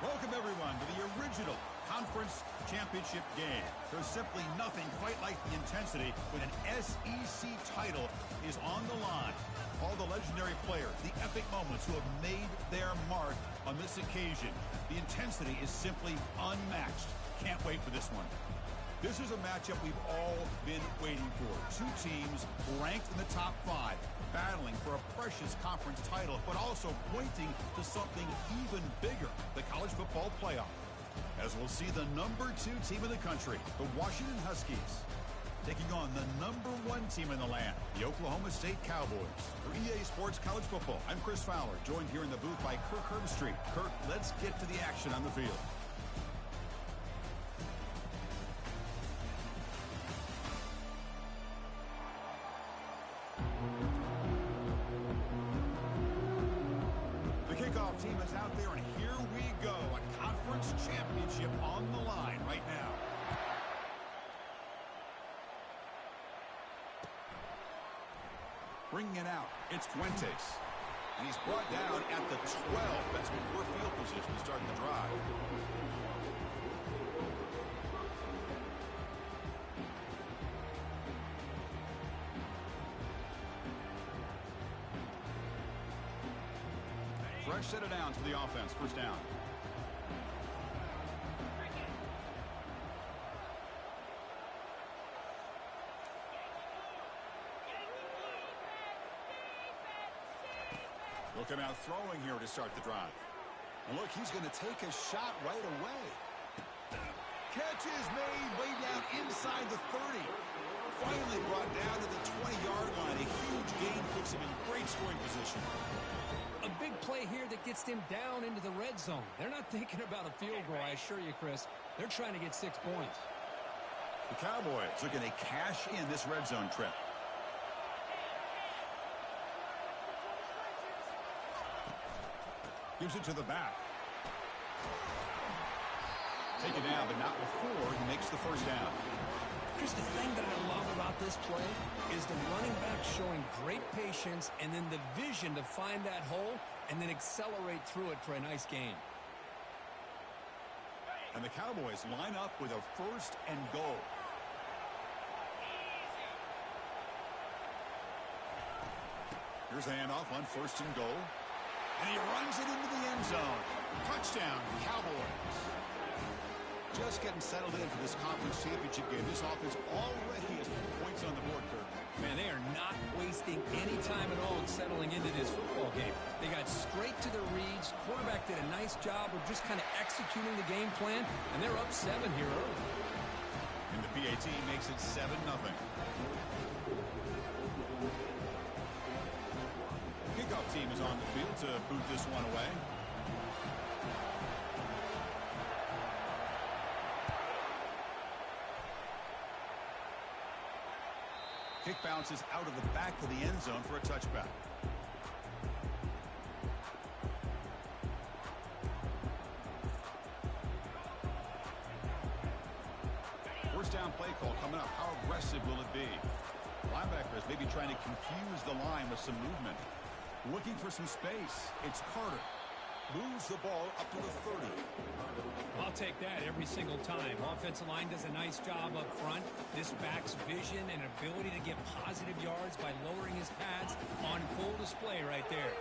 Welcome, everyone, to the original conference championship game. There's simply nothing quite like the intensity when an SEC title is on the line. All the legendary players, the epic moments who have made their mark on this occasion. The intensity is simply unmatched. Can't wait for this one. This is a matchup we've all been waiting for. Two teams ranked in the top 5, battling for a precious conference title, but also pointing to something even bigger, the college football playoff. As we'll see the number 2 team in the country, the Washington Huskies, taking on the number 1 team in the land, the Oklahoma State Cowboys. For EA Sports College Football, I'm Chris Fowler, joined here in the booth by Kirk Herbstreit. Kirk, let's get to the action on the field. Team is out there, and here we go. A conference championship on the line right now. Bringing it out, it's Fuentes. And he's brought down at the 12. That's before field position to start the drive. Fresh set of downs for the offense. First down. Looking out throwing here to start the drive. And look, he's going to take a shot right away. Catch is made way down inside the 30. Finally brought down to the 20-yard line. A huge gain puts him in great scoring position. A big play here that gets them down into the red zone. They're not thinking about a field goal, I assure you, Chris. They're trying to get 6 points. The Cowboys looking to cash in this red zone trip. Gives it to the back. Taken down, but not before he makes the first down. Chris, the thing that I love about this play is the running back showing great patience and then the vision to find that hole and then accelerate through it for a nice gain. And the Cowboys line up with a first and goal. Here's a handoff on first and goal. And he runs it into the end zone. Touchdown, Cowboys. Just getting settled in for this conference championship game. This offense already has points on the board, Kirk. Man, they are not wasting any time at all in settling into this football game. They got straight to their reads. Quarterback did a nice job of just kind of executing the game plan, and they're up 7 here early. And the PAT makes it 7-0. Kickoff team is on the field to boot this one away. Kick bounces out of the back of the end zone for a touchback. First down play call coming up. How aggressive will it be? Linebackers maybe trying to confuse the line with some movement. Looking for some space. It's Carter. Moves the ball up to the 30. I'll take that every single time. Offensive line does a nice job up front. This back's vision and ability to get positive yards by lowering his pads on full display right there.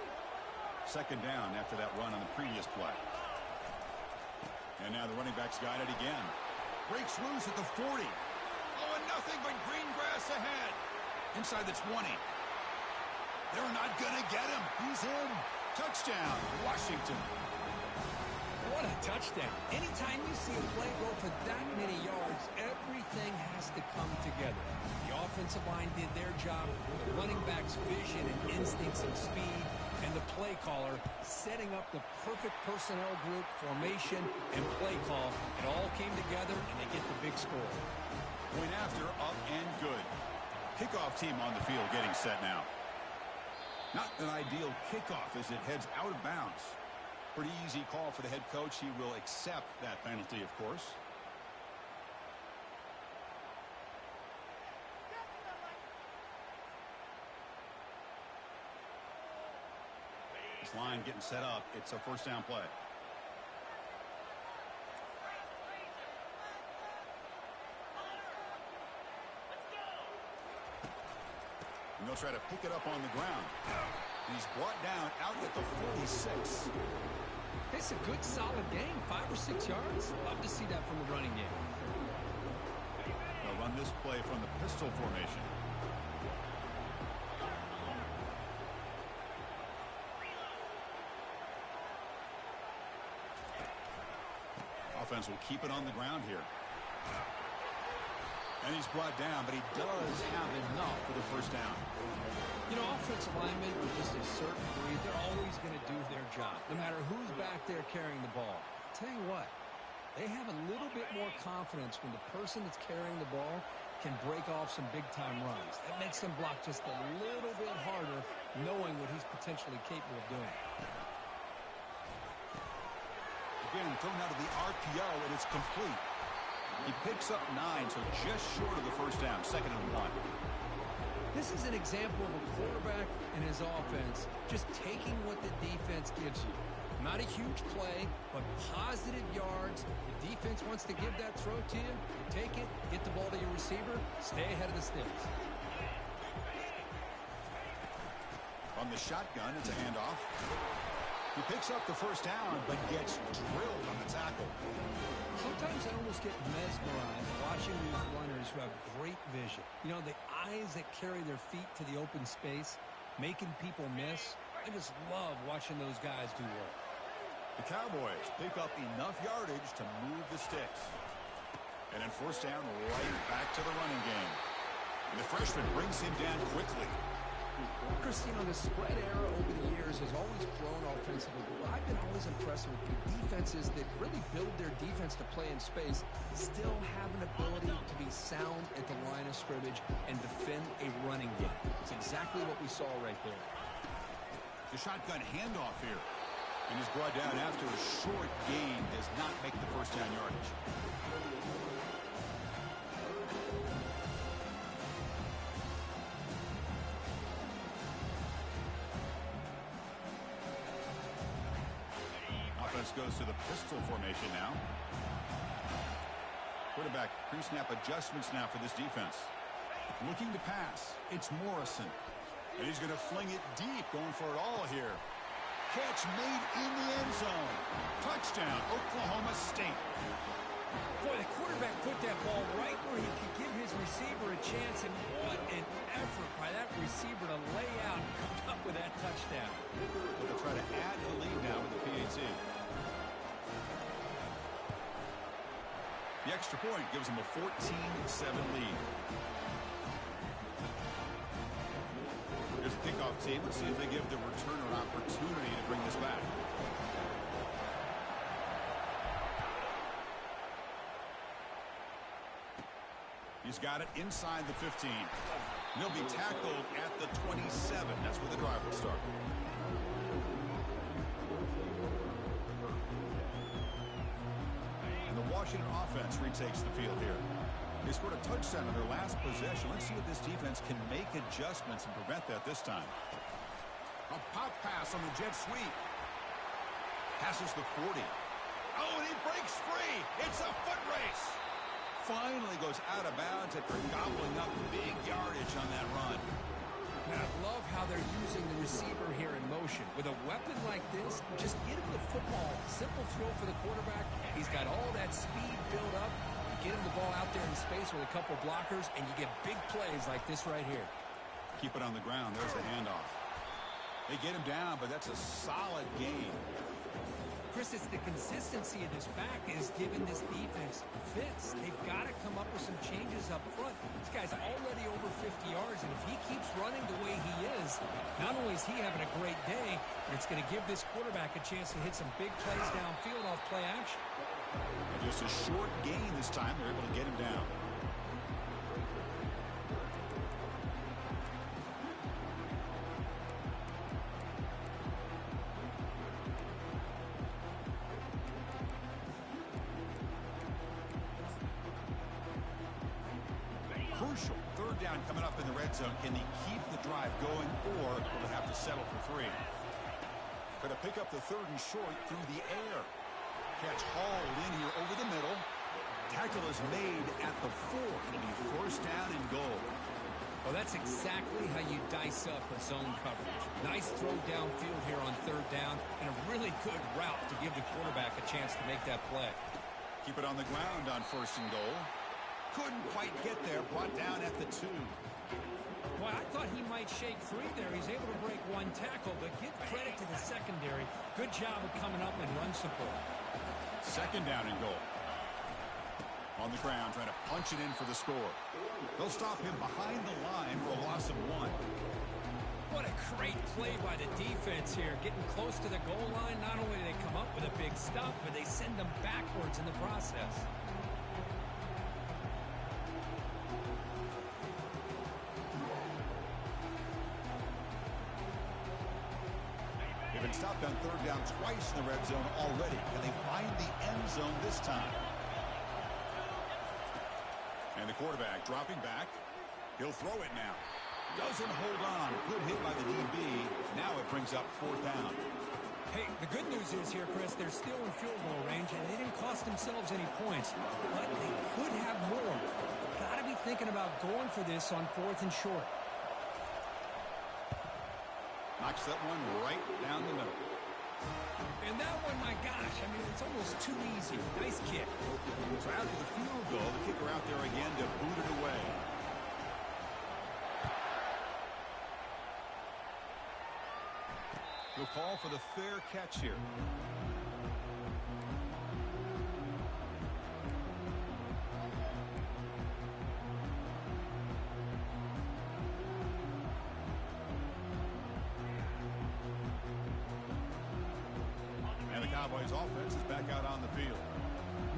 Second down after that run on the previous play. And now the running back's got it again. Breaks loose at the 40. Oh, and nothing but green grass ahead. Inside the 20. They're not going to get him. He's in. Touchdown, Washington. What a touchdown. Anytime you see a play go for that many yards, everything has to come together. The offensive line did their job, the running back's vision and instincts and speed, and the play caller setting up the perfect personnel group, formation, and play call. It all came together, and they get the big score. Point after, up and good. Kickoff team on the field getting set now. Not an ideal kickoff as it heads out of bounds. Pretty easy call for the head coach. He will accept that penalty, of course. This line getting set up. It's a first down play. And they'll try to pick it up on the ground. He's brought down out at the 46. It's a good, solid game. 5 or 6 yards. Love to see that from the running game. They'll run this play from the pistol formation. Offense will keep it on the ground here. And he's brought down, but he does have enough for the first down. You know, offensive linemen are just a certain breed. They're always going to do their job, no matter who's back there carrying the ball. I'll tell you what, they have a little bit more confidence when the person that's carrying the ball can break off some big-time runs. That makes them block just a little bit harder, knowing what he's potentially capable of doing. Again, thrown out of the RPO, and it's complete. He picks up 9, so just short of the first down, 2nd and 1. This is an example of a quarterback and his offense just taking what the defense gives you. Not a huge play, but positive yards. The defense wants to give that throw to you. You take it, get the ball to your receiver, stay ahead of the sticks. On the shotgun, it's a handoff. He picks up the first down, but gets drilled on the tackle. Sometimes I almost get mesmerized watching these runners who have great vision. You know, the eyes that carry their feet to the open space, making people miss. I just love watching those guys do work. The Cowboys pick up enough yardage to move the sticks. And then first down, right back to the running game. And the freshman brings him down quickly. Christine, the spread era over the years has always grown offensively. But I've been always impressed with the defenses that really build their defense to play in space, still have an ability to be sound at the line of scrimmage and defend a running game. It's exactly what we saw right there. The shotgun handoff here. And is brought down after a short gain, does not make the first down yardage. Offense goes to the pistol formation now. Quarterback pre-snap adjustments now for this defense. Looking to pass. It's Morrison. And he's going to fling it deep, going for it all here. Catch made in the end zone. Touchdown, Oklahoma State. Boy, the quarterback put that ball right where he could give his receiver a chance, and what an effort by that receiver to lay out and come up with that touchdown. They'll try to add a lead now with the PAT. The extra point gives them a 14-7 lead. Here's the kickoff team. Let's see if they give the returner an opportunity to bring this back. He's got it inside the 15. He'll be tackled at the 27. That's where the drive will start. And the Washington offense retakes the field here. They scored a touchdown on their last possession. Let's see if this defense can make adjustments and prevent that this time. A pop pass on the jet sweep. Passes the 40. Oh, and he breaks free. It's a foot race. Finally goes out of bounds after gobbling up big yardage on that run. Now, I love how they're using the receiver here in motion. With a weapon like this, just get him the football. Simple throw for the quarterback. He's got all that speed built up. Get him the ball out there in space with a couple blockers, and you get big plays like this right here. Keep it on the ground. There's the handoff. They get him down, but that's a solid gain. Chris, it's the consistency of this back is giving this defense fits. They've got to come up with some changes up front. This guy's already over 50 yards, and if he keeps running the way he is, not only is he having a great day, but it's going to give this quarterback a chance to hit some big plays downfield off play action. Just a short gain this time. They're able to get him down. Crucial. Third down coming up in the red zone. Can they keep the drive going, or will they have to settle for 3? Going to pick up the 3rd and short through the air. Catch hauled in here over the middle. Tackle is made at the 4. It'll be first down and goal. Well, that's exactly how you dice up a zone coverage. Nice throw downfield here on third down, and a really good route to give the quarterback a chance to make that play. Keep it on the ground on 1st and goal. Couldn't quite get there, brought down at the 2. Well, I thought he might shake free there. He's able to break one tackle, but give credit to the secondary. Good job of coming up and run support. 2nd down and goal. On the ground, trying to punch it in for the score. They'll stop him behind the line for a loss of 1. What a great play by the defense here. Getting close to the goal line, not only do they come up with a big stop, but they send them backwards in the process. They've been stopped on 3rd down twice in the red zone already. Can they find the end zone this time? And the quarterback dropping back. He'll throw it now. Doesn't hold on. Good hit by the DB. Now it brings up 4th down. Hey, the good news is here, Chris, they're still in field goal range, and they didn't cost themselves any points. But they could have more. Got to be thinking about going for this on 4th and short. Knocks that one right down the middle. And that one, my gosh, I mean, it's almost too easy. Nice kick. So after the field goal, the kicker out there again to boot it away. He'll call for the fair catch here. And the Cowboys offense is back out on the field.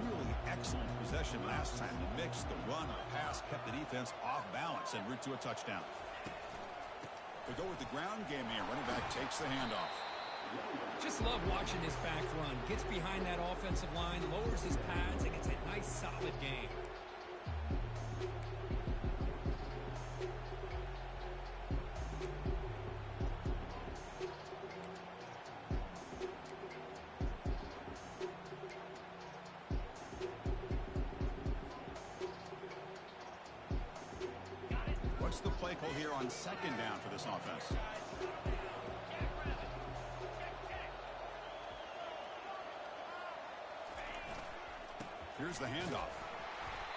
Really excellent possession last time. The mix, the run, the pass kept the defense off balance en route to a touchdown. We go with the ground game here. Running back takes the handoff. Just love watching this back run. Gets behind that offensive line, lowers his pads, and gets a nice solid gain. What's the play call here on 2nd down for this offense? Here's the handoff.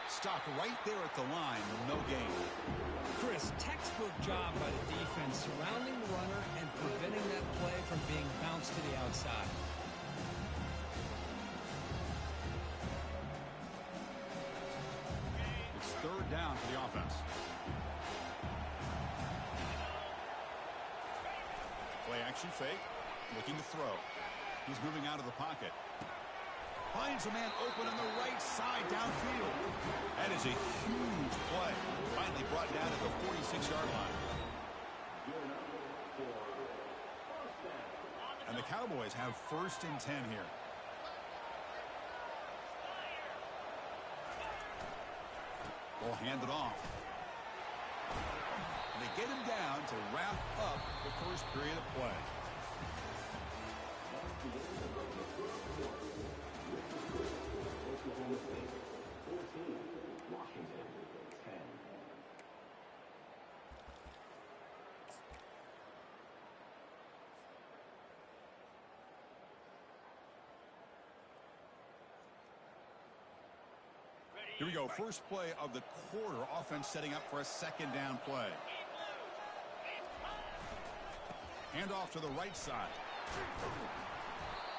Stopped right there at the line. No gain. Chris, textbook job by the defense surrounding the runner and preventing that play from being bounced to the outside. It's 3rd down for the offense. Play action fake. Looking to throw. He's moving out of the pocket. Finds a man open on the right side downfield. That is a huge play. Finally brought down at the 46-yard line. And the Cowboys have 1st and 10 here. Ball handed off. And they get him down to wrap up the first period of play. Here we go. First play of the quarter. Offense setting up for a 2nd down play. Hand off to the right side.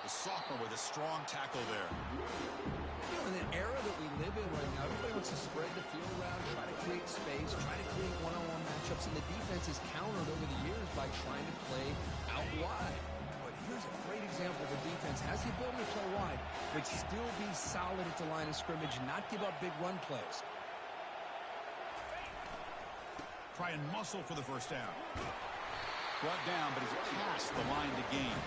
The sophomore with a strong tackle there. You know, in the era that we live in right now, everybody wants to spread the field around, try to create space, try to create one-on-one matchups, and the defense is countered over the years by trying to play out wide. But here's a great example. The defense has the ability to play wide, but still be solid at the line of scrimmage, not give up big run plays. Try and muscle for the 1st down. Brought down, but he's past the line to gain.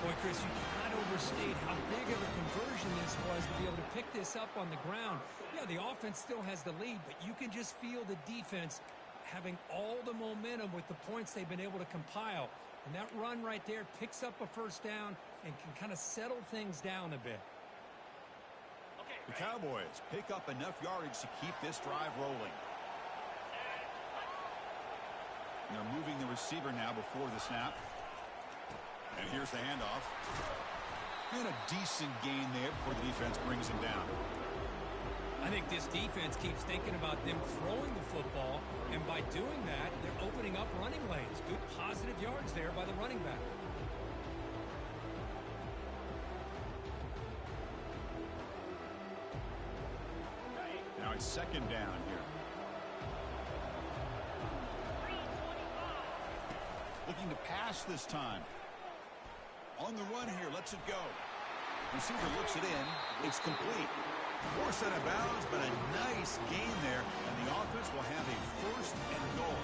Boy, Chris, you cannot overstate how big of a conversion this was to be able to pick this up on the ground. Yeah, the offense still has the lead, but you can just feel the defense having all the momentum with the points they've been able to compile. And that run right there picks up a 1st down and can kind of settle things down a bit. The Cowboys pick up enough yardage to keep this drive rolling. And they're moving the receiver now before the snap. And here's the handoff. And a decent gain there before the defense brings him down. I think this defense keeps thinking about them throwing the football, and by doing that, they're opening up running lanes. Good positive yards there by the running back. Now it's second down here. Looking to pass this time. On the run here, lets it go. Receiver looks it in. It's complete. Forced out of bounds, but a nice gain there, and the offense will have a first and goal.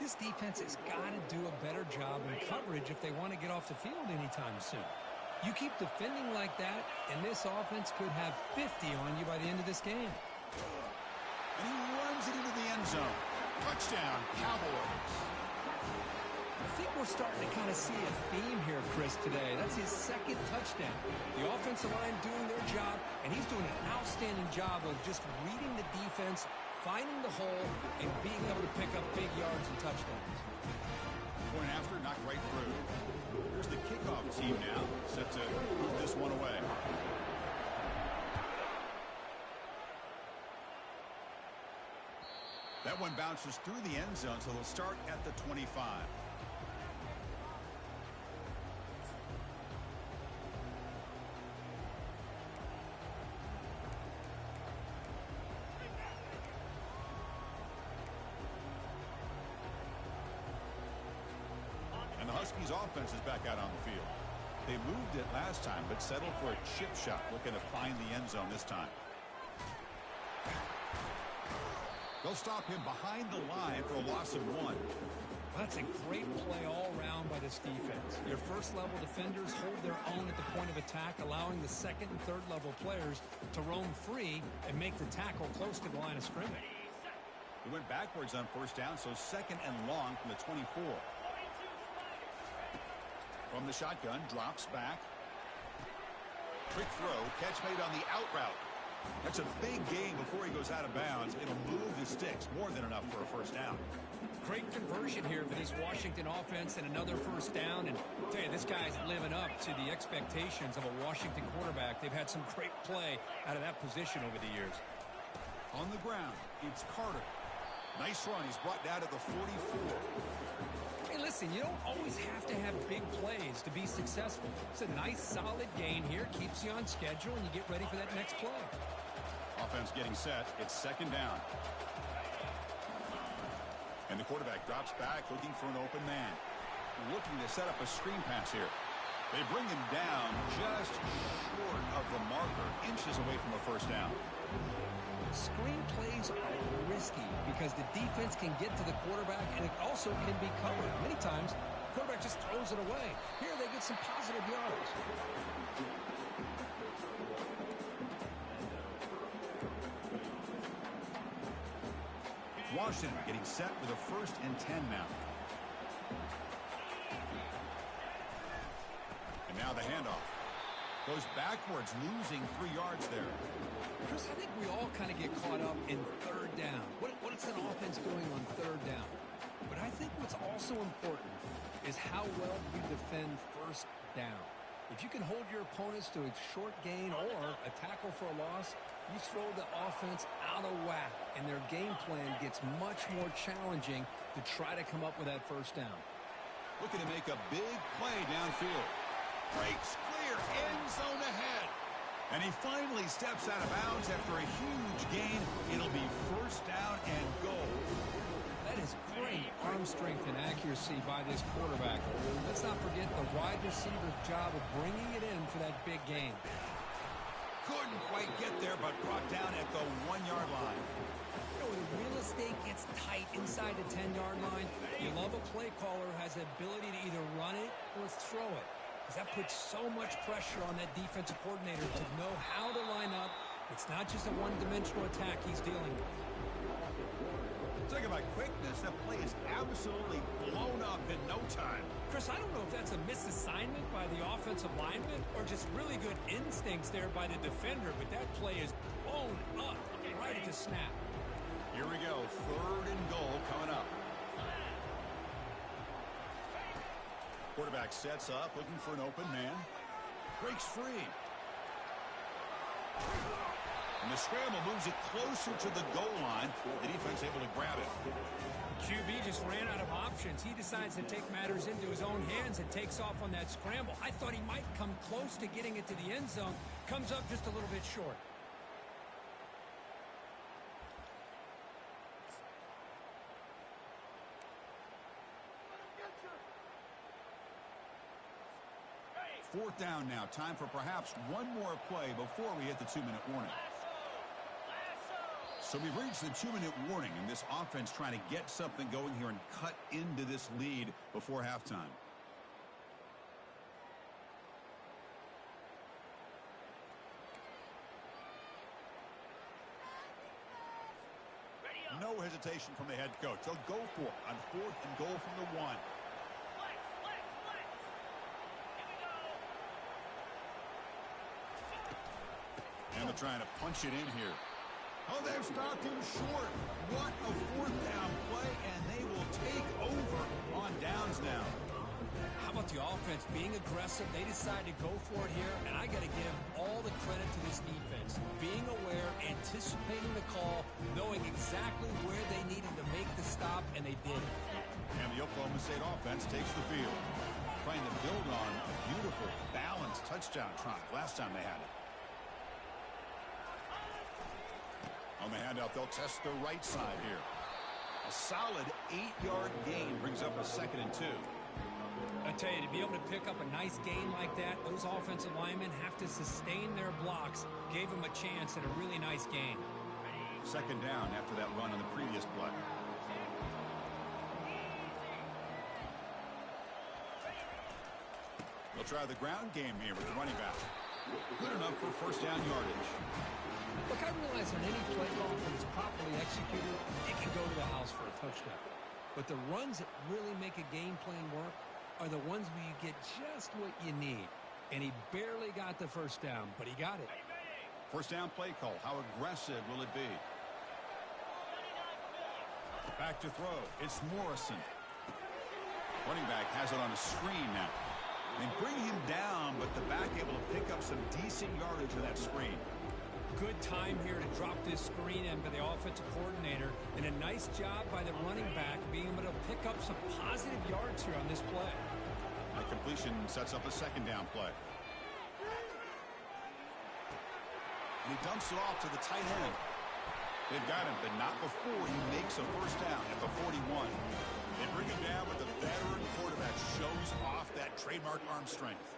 This defense has got to do a better job in coverage if they want to get off the field anytime soon. You keep defending like that, and this offense could have 50 on you by the end of this game. And he runs it into the end zone. Touchdown, Cowboys. I think we're starting to kind of see a theme here, Chris, today. That's his second touchdown. The offensive line doing their job, and he's doing an outstanding job of just reading the defense, finding the hole, and being able to pick up big yards and touchdowns. Point after, knocked right through. Here's the kickoff team now, set to move this one away. That one bounces through the end zone, so they'll start at the 25. And the Huskies offense is back out on the field. They moved it last time, but settled for a chip shot, looking to find the end zone this time. They'll stop him behind the line for a loss of 1. That's a great play all around by this defense. Your first-level defenders hold their own at the point of attack, allowing the second and third-level players to roam free and make the tackle close to the line of scrimmage. He went backwards on first down, so second and long from the 24. From the shotgun, drops back. Quick throw, catch made on the out route. That's a big gain before he goes out of bounds. It'll move the sticks, more than enough for a first down. Great conversion here for this Washington offense and another first down. And I'll tell you, this guy's living up to the expectations of a Washington quarterback. They've had some great play out of that position over the years. On the ground, it's Carter. Nice run. He's brought down at the 44. Hey, listen, you don't always have to have big plays to be successful. It's a nice, solid gain here. Keeps you on schedule, and you get ready for that next play. Offense getting set. It's second down. And the quarterback drops back, looking for an open man. Looking to set up a screen pass here. They bring him down just short of the marker, inches away from a first down. Screen plays are risky because the defense can get to the quarterback, and it also can be covered. Many times, the quarterback just throws it away. Here they get some positive yards. Washington getting set with a first and 10 now. And now the handoff. Goes backwards, losing 3 yards there. Chris, I think we all kind of get caught up in third down. What's an offense doing on third down? But I think what's also important is how well we defend first down. If you can hold your opponents to a short gain or a tackle for a loss, you throw the offense out of whack, and their game plan gets much more challenging to try to come up with that first down. Looking to make a big play downfield. Breaks clear, end zone ahead. And he finally steps out of bounds after a huge gain. It'll be first down and goal. That is great arm strength and accuracy by this quarterback. Let's not forget the wide receiver's job of bringing it in for that big gain. Couldn't quite get there, but brought down at the 1-yard line. You know, when the real estate gets tight inside the 10-yard line, you love a play caller who has the ability to either run it or throw it. Because that puts so much pressure on that defensive coordinator to know how to line up. It's not just a one-dimensional attack he's dealing with. Talking about quickness, that play is absolutely blown up in no time. Chris, I don't know if that's a misassignment by the offensive lineman or just really good instincts there by the defender, but that play is blown up right at the snap. Here we go, third and goal coming up. Quarterback sets up, looking for an open man. Breaks free. And the scramble moves it closer to the goal line. The defense able to grab it. QB just ran out of options. He decides to take matters into his own hands and takes off on that scramble. I thought he might come close to getting it to the end zone. Comes up just a little bit short. Fourth down now. Time for perhaps one more play before we hit the 2-minute warning. So we've reached the 2-minute warning, and this offense trying to get something going here and cut into this lead before halftime. No hesitation from the head coach. They'll go for it on 4th and goal from the 1. And they're trying to punch it in here. Oh, they've stopped him short. What a 4th down play, and they will take over on downs now. How about the offense being aggressive? They decide to go for it here, and I got to give all the credit to this defense. Being aware, anticipating the call, knowing exactly where they needed to make the stop, and they did it. And the Oklahoma State offense takes the field, trying to build on a beautiful, balanced touchdown drive last time they had it. On the handout, they'll test the right side here. A solid 8-yard gain brings up a 2nd and 2. I tell you, to be able to pick up a nice gain like that, those offensive linemen have to sustain their blocks. Gave them a chance at a really nice gain. 2nd down after that run on the previous play. They'll try the ground game here with the running back. Good enough for 1st down yardage. Look, I realize on any play call, when it's properly executed, it can go to the house for a touchdown. But the runs that really make a game plan work are the ones where you get just what you need. And he barely got the 1st down, but he got it. 1st down play call. How aggressive will it be? Back to throw. It's Morrison. Running back has it on a screen now. They bring him down, but the back able to pick up some decent yardage on that screen. Good time here to drop this screen in by the offensive coordinator, and a nice job by the running back being able to pick up some positive yards here on this play. The completion sets up a 2nd down play. And he dumps it off to the tight end. They've got him, but not before he makes a 1st down at the 41. They bring him down, but the veteran quarterback shows off that trademark arm strength.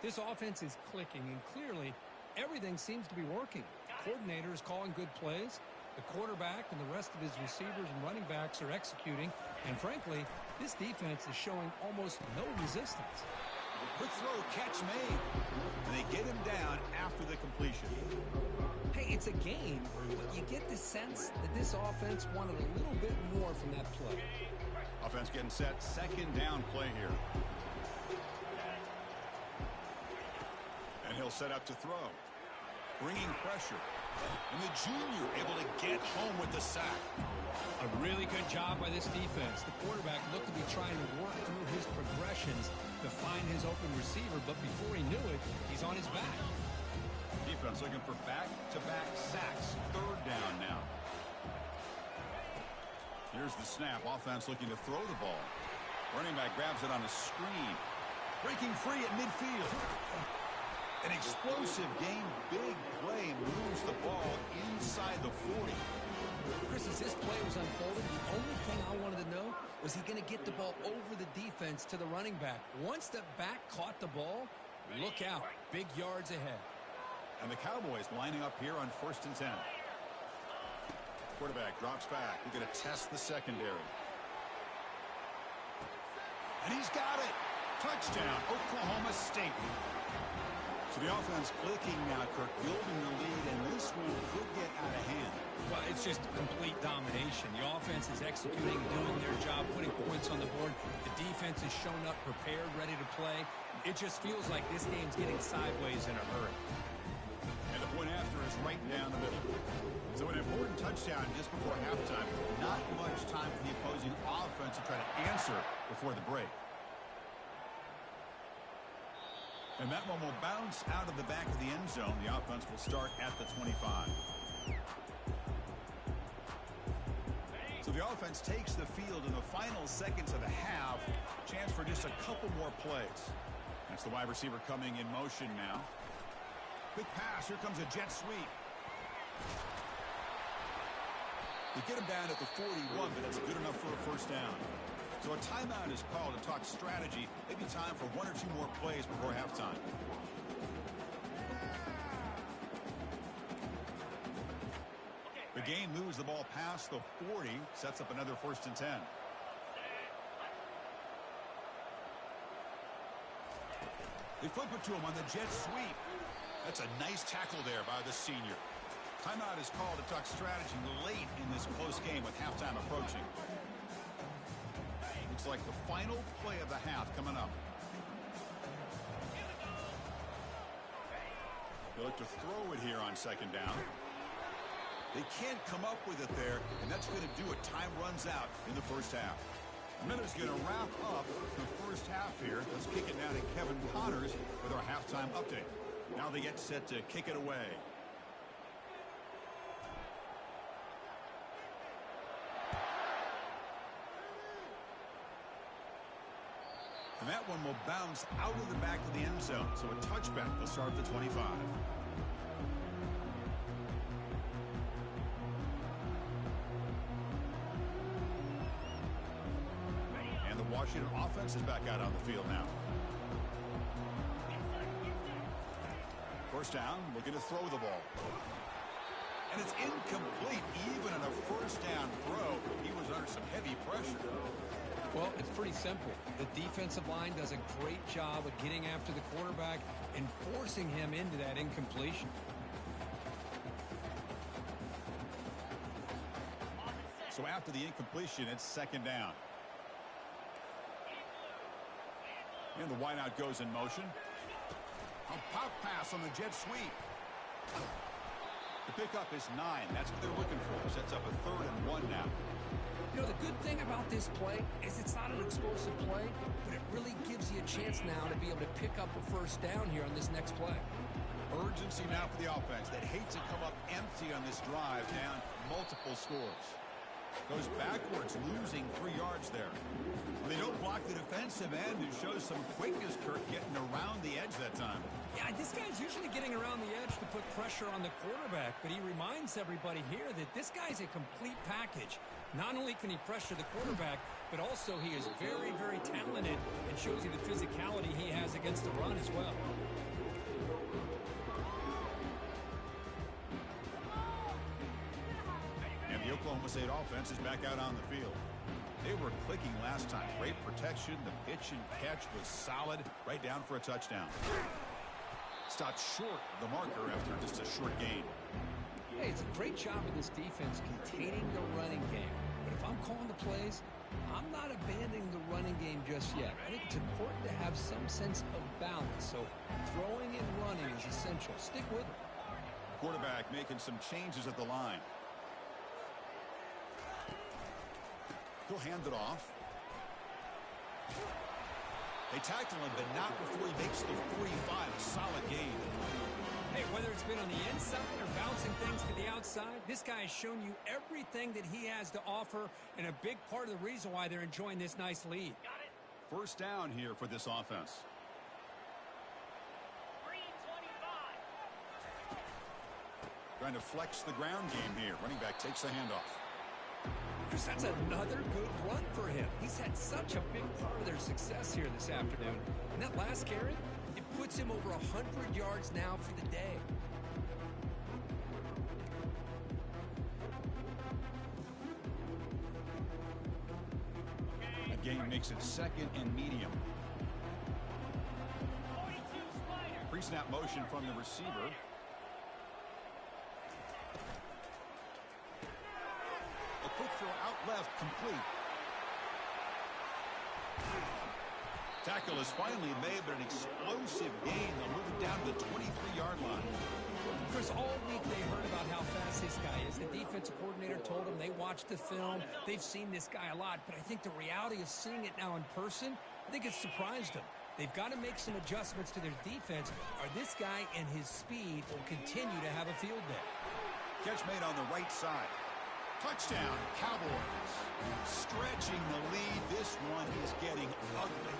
This offense is clicking, and clearly everything seems to be working. The coordinator is calling good plays. The quarterback and the rest of his receivers and running backs are executing. And frankly, this defense is showing almost no resistance. Quick throw, catch made. And they get him down after the completion. Hey, it's a game, but you get the sense that this offense wanted a little bit more from that play. Offense getting set. 2nd down play here. And he'll set up to throw. Bringing pressure. And the junior able to get home with the sack. A really good job by this defense. The quarterback looked to be trying to work through his progressions to find his open receiver, but before he knew it, he's on his back. Defense looking for back-to-back sacks. 3rd down now. Here's the snap. Offense looking to throw the ball. Running back grabs it on a screen. Breaking free at midfield. An explosive game, big play, moves the ball inside the 40. Chris, as this play was unfolding, the only thing I wanted to know was he going to get the ball over the defense to the running back. Once the back caught the ball, look out. Big yards ahead. And the Cowboys lining up here on 1st and 10. Quarterback drops back. We're going to test the secondary. And he's got it. Touchdown, Oklahoma State. So the offense clicking now, Kirk, building the lead, and this one could get out of hand. Well, it's just complete domination. The offense is executing, doing their job, putting points on the board. The defense has shown up prepared, ready to play. It just feels like this game's getting sideways in a hurry. And the point after is right down the middle. So an important touchdown just before halftime. Not much time for the opposing offense to try to answer before the break. And that one will bounce out of the back of the end zone. The offense will start at the 25. So the offense takes the field in the final seconds of the half. Chance for just a couple more plays. That's the wide receiver coming in motion now. Quick pass. Here comes a jet sweep. They get him down at the 41, but that's good enough for a first down. So a timeout is called to talk strategy. Maybe time for one or two more plays before halftime. The game moves the ball past the 40, sets up another 1st and 10. They flip it to him on the jet sweep. That's a nice tackle there by the senior. Timeout is called to talk strategy late in this close game with halftime approaching. Looks like the final play of the half coming up. They look to throw it here on 2nd down. They can't come up with it there, and that's going to do it. Time runs out in the first half. Minute's going to wrap up the first half here. Let's kick it now to Kevin Connors with our halftime update. Now they get set to kick it away. And that one will bounce out of the back of the end zone. So a touchback will start at the 25. And the Washington offense is back out on the field now. First down, looking to throw the ball. And it's incomplete. Even on a first down throw, he was under some heavy pressure. Well, it's pretty simple. The defensive line does a great job of getting after the quarterback and forcing him into that incompletion. So after the incompletion, it's 2nd down. And the wideout goes in motion. A pop pass on the jet sweep. The pickup is 9. That's what they're looking for. Sets up a 3rd and 1 now. You know, the good thing about this play is it's not an explosive play, but it really gives you a chance now to be able to pick up a first down here on this next play. Urgency now for the offense. They'd hate to come up empty on this drive, down multiple scores. Goes backwards, losing 3 yards there. They don't block the defensive end and shows some quickness, Kirk, getting around the edge that time. Yeah, this guy's usually getting around the edge to put pressure on the quarterback, but he reminds everybody here that this guy's a complete package. Not only can he pressure the quarterback, but also he is very, very talented and shows you the physicality he has against the run as well. And the Oklahoma State offense is back out on the field. They were clicking last time. Great protection. The pitch and catch was solid. Right down for a touchdown. Stopped short of the marker after just a short gain. Hey, it's a great job of this defense containing the running game. But if I'm calling the plays, I'm not abandoning the running game just yet. I think it's important to have some sense of balance. So throwing and running is essential. Stick with it. Quarterback making some changes at the line. He'll hand it off. They tackle him, but not before he makes the 45. A solid gain. Hey, whether it's been on the inside or bouncing things to the outside, this guy has shown you everything that he has to offer, and a big part of the reason why they're enjoying this nice lead. First down here for this offense. Trying to flex the ground game here. Running back takes the handoff. Chris, that's another good run for him. He's had such a big part of their success here this afternoon. And that last carry, it puts him over 100 yards now for the day. That gain makes it 2nd and medium. Pre-snap motion from the receiver. A quick throw out left, complete. Tackle is finally made, but an explosive gain. They'll move it down to the 23-yard line. Chris, all week they heard about how fast this guy is. The defensive coordinator told them they watched the film. They've seen this guy a lot, but I think the reality of seeing it now in person, I think it's surprised them. They've got to make some adjustments to their defense, or this guy and his speed will continue to have a field day. Catch made on the right side. Touchdown, Cowboys. Stretching the lead. This one is getting ugly.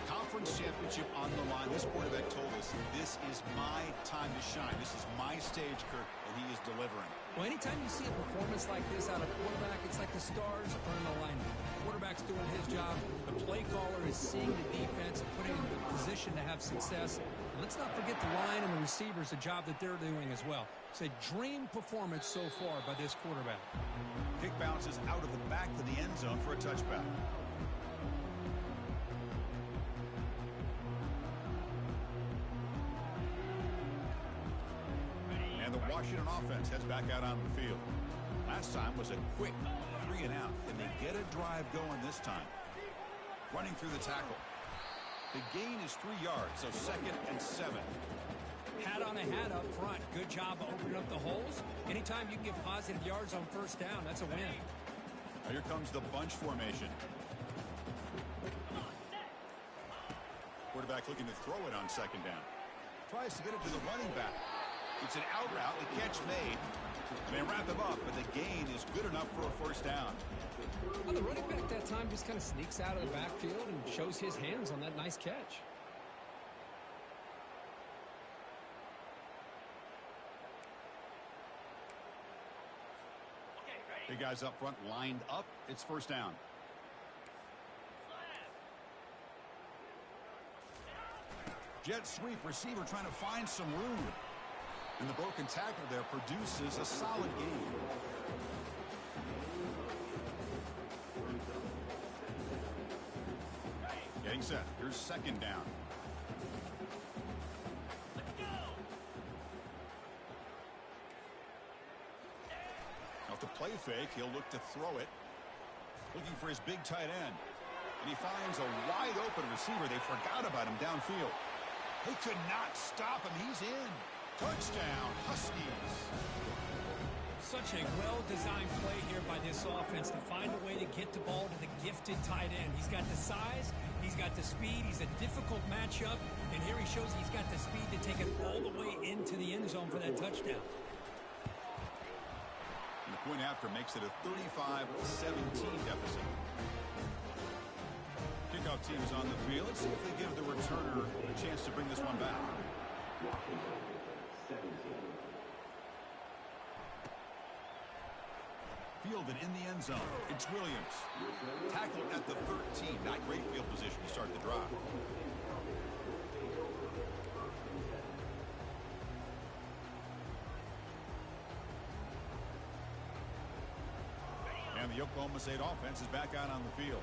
Conference championship on the line. This quarterback told us, this is my time to shine. This is my stage, Kirk, and he is delivering. Well, anytime you see a performance like this out of a quarterback, it's like the stars are in alignment. The quarterback's doing his job. The play caller is seeing the defense and putting him in a position to have success. And let's not forget the line and the receivers, the job that they're doing as well. It's a dream performance so far by this quarterback. Kick bounces out of the back to the end zone for a touchback. And the Washington offense heads back out on the field. Last time was a quick 3 and out. Can they get a drive going this time? Running through the tackle. The gain is 3 yards, so 2nd and 7. Hat on a hat up front. Good job of opening up the holes. Anytime you get positive yards on first down, that's a win. Now here comes the bunch formation. Quarterback looking to throw it on 2nd down. Tries to get it to the running back. It's an out route. The catch made. They wrap him up, but the gain is good enough for a first down. Well, the running back that time just kind of sneaks out of the backfield and shows his hands on that nice catch. Big guys up front lined up. It's first down. Jet sweep, receiver trying to find some room. And the broken tackle there produces a solid gain. Getting set. Here's 2nd down. Off the play fake, he'll look to throw it. Looking for his big tight end. And he finds a wide open receiver. They forgot about him downfield. They could not stop him. He's in. Touchdown, Huskies. Such a well-designed play here by this offense to find a way to get the ball to the gifted tight end. He's got the size, he's got the speed, he's a difficult matchup, and here he shows he's got the speed to take it all the way into the end zone for that touchdown. And the point after makes it a 35-17 deficit. Kickoff team is on the field. Let's see if they give the returner a chance to bring this one back. Fielded in the end zone. It's Williams. Tackled at the 13. Not great field position to start the drive. And the Oklahoma State offense is back out on the field.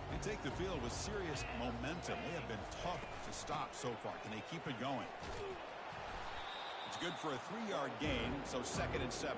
They take the field with serious momentum. They have been tough to stop so far. Can they keep it going? It's good for a 3-yard gain, so 2nd and 7.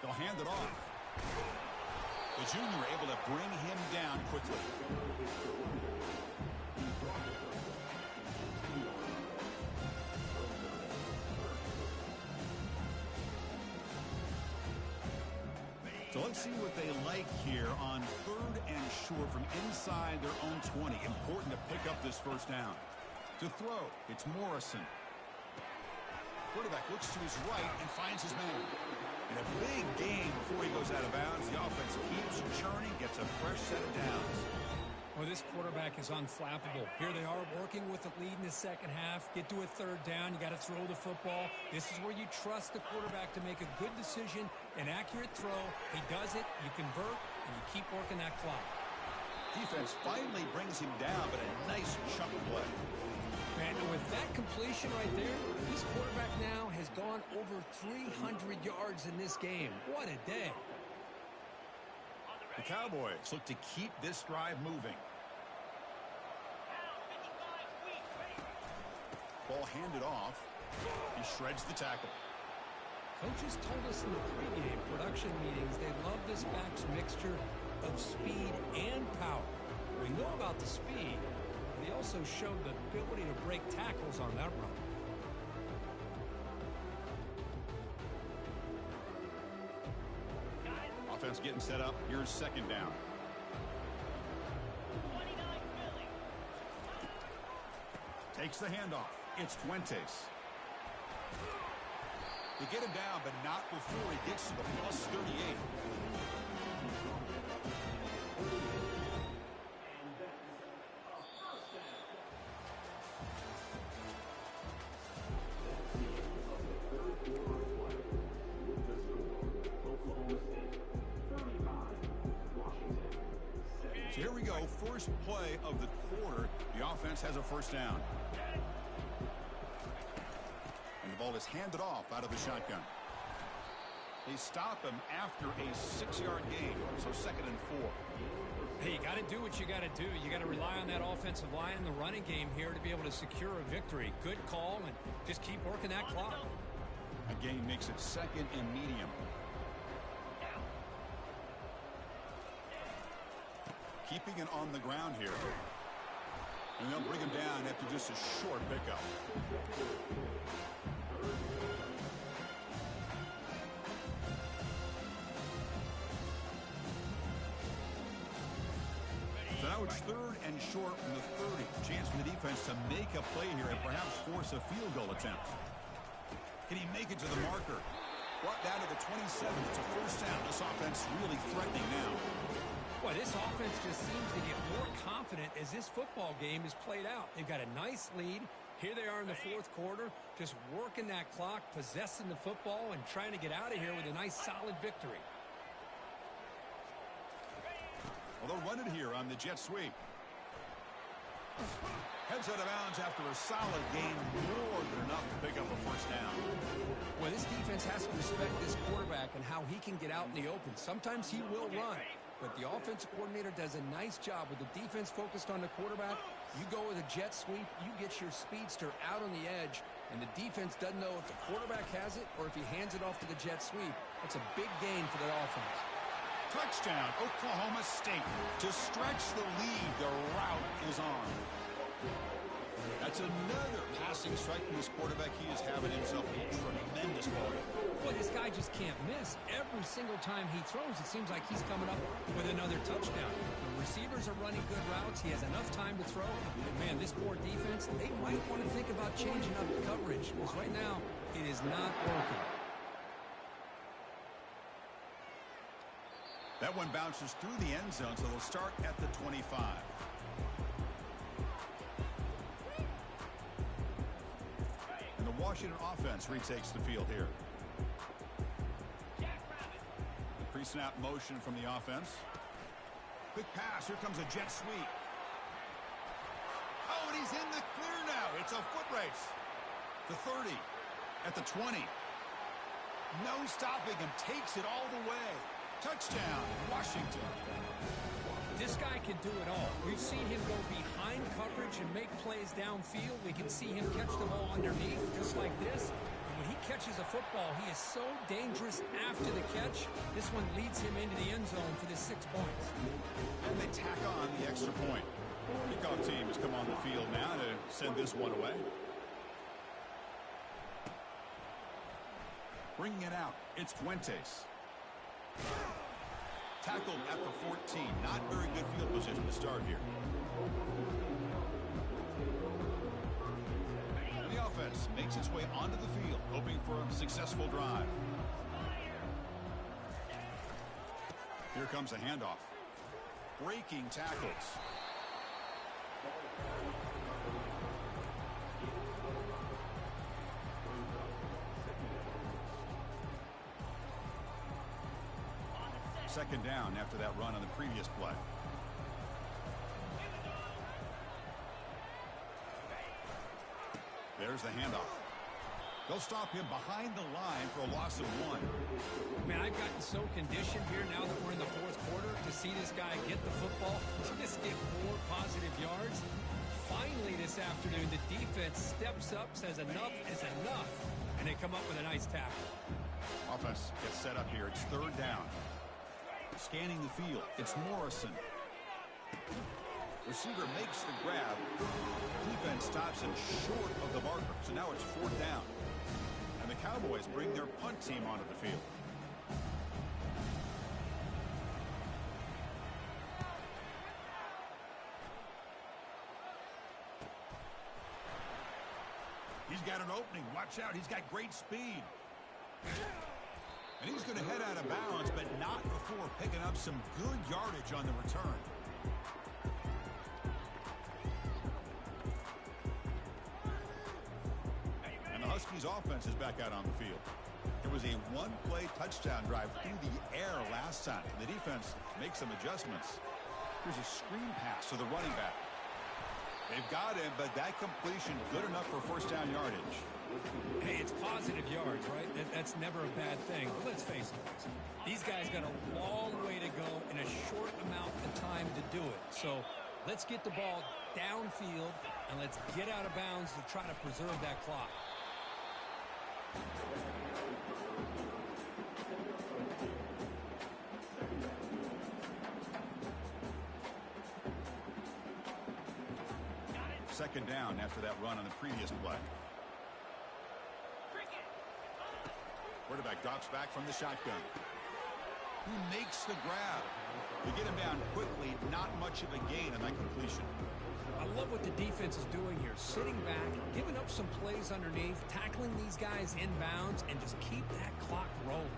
They'll hand it off. The junior able to bring him down quickly. So let's see what they like here on 3rd and short from inside their own 20. Important to pick up this first down. To throw, it's Morrison. Quarterback looks to his right and finds his man. And a big gain before he goes out of bounds. The offense keeps churning, gets a fresh set of downs. Well, this quarterback is unflappable. Here they are working with the lead in the second half. Get to a 3rd down. You got to throw the football. This is where you trust the quarterback to make a good decision, an accurate throw. He does it, you convert, and you keep working that clock. Defense finally brings him down, but a nice chunk of play. And with that completion right there, this quarterback now has gone over 300 yards in this game. What a day. The Cowboys look to keep this drive moving. Ball handed off. He shreds the tackle. Coaches told us in the pregame production meetings they love this back's mixture of speed and power. We know about the speed, but he also showed the ability to break tackles on that run. Offense getting set up. Here's second down. Takes the handoff. It's Fuentes. They get him down, but not before he gets to the plus 38. So here we go. First play of the quarter. The offense has a first down. And the ball is handed off out of the shotgun. They stop him after a 6-yard gain, so 2nd and 4. Hey, you got to do what you got to do. You got to rely on that offensive line in the running game here to be able to secure a victory. Good call, and just keep working that clock. A gain makes it 2nd and medium. Keeping it on the ground here. And they'll bring him down after just a short pickup. So now it's 3rd and short from the 30. Chance for the defense to make a play here and perhaps force a field goal attempt. Can he make it to the marker? Brought down to the 27. It's a first down. This offense really threatening now. Boy, this offense just seems to get more confident as this football game is played out. They've got a nice lead. Here they are in the 4th quarter, just working that clock, possessing the football, and trying to get out of here with a nice, solid victory. Well, they'll run it here on the jet sweep. Heads out of bounds after a solid game, more than enough to pick up a first down. Well, this defense has to respect this quarterback and how he can get out in the open. Sometimes he will run, but the offensive coordinator does a nice job with the defense focused on the quarterback. You go with a jet sweep, you get your speedster out on the edge, and the defense doesn't know if the quarterback has it or if he hands it off to the jet sweep. That's a big gain for the offense. Touchdown, Oklahoma State. To stretch the lead, the route is on. That's another passing strike from this quarterback. He is having himself a tremendous ball game. Boy, this guy just can't miss. Every single time he throws, it seems like he's coming up with another touchdown. The receivers are running good routes. He has enough time to throw. And man, this poor defense, they might want to think about changing up the coverage, because right now it is not working. That one bounces through the end zone, so they'll start at the 25. And the Washington offense retakes the field here. The pre-snap motion from the offense. Quick pass. Here comes a jet sweep. Oh, and he's in the clear now. It's a foot race. The 30. At the 20. No stopping him. Takes it all the way. Touchdown, Washington. This guy can do it all. We've seen him go behind coverage and make plays downfield. We can see him catch the ball underneath, just like this. And when he catches a football, he is so dangerous after the catch. This one leads him into the end zone for the 6 points. And they tack on the extra point. Kickoff team has come on the field now to send this one away. Bringing it out, it's Fuentes. Tackled at the 14. Not very good field position to start here. And the offense makes its way onto the field, hoping for a successful drive. Here comes a handoff. Breaking tackles. Second down after that run on the previous play. There's the handoff. They'll stop him behind the line for a loss of 1. Man, I've gotten so conditioned here now that we're in the 4th quarter to see this guy get the football, just get more positive yards. Finally this afternoon, the defense steps up, says enough is enough, and they come up with a nice tackle. Offense gets set up here. It's third down. Scanning the field. It's Morrison. Receiver makes the grab. Defense stops him short of the marker. So now it's fourth down. And the Cowboys bring their punt team onto the field. He's got an opening. Watch out. He's got great speed. And he's going to head out of bounds, but not before picking up some good yardage on the return. And the Huskies offense is back out on the field. It was a one-play touchdown drive through the air last time. The defense makes some adjustments. Here's a screen pass to the running back. They've got him, but that completion good enough for first down yardage. Hey, it's positive yards, right? That's never a bad thing. But let's face it, these guys got a long way to go in a short amount of time to do it. So let's get the ball downfield, and let's get out of bounds to try to preserve that clock. Second down after that run on the previous play. Quarterback drops back from the shotgun. Who makes the grab? To get him down quickly, not much of a gain on that completion. I love what the defense is doing here. Sitting back, giving up some plays underneath, tackling these guys inbounds, and just keep that clock rolling.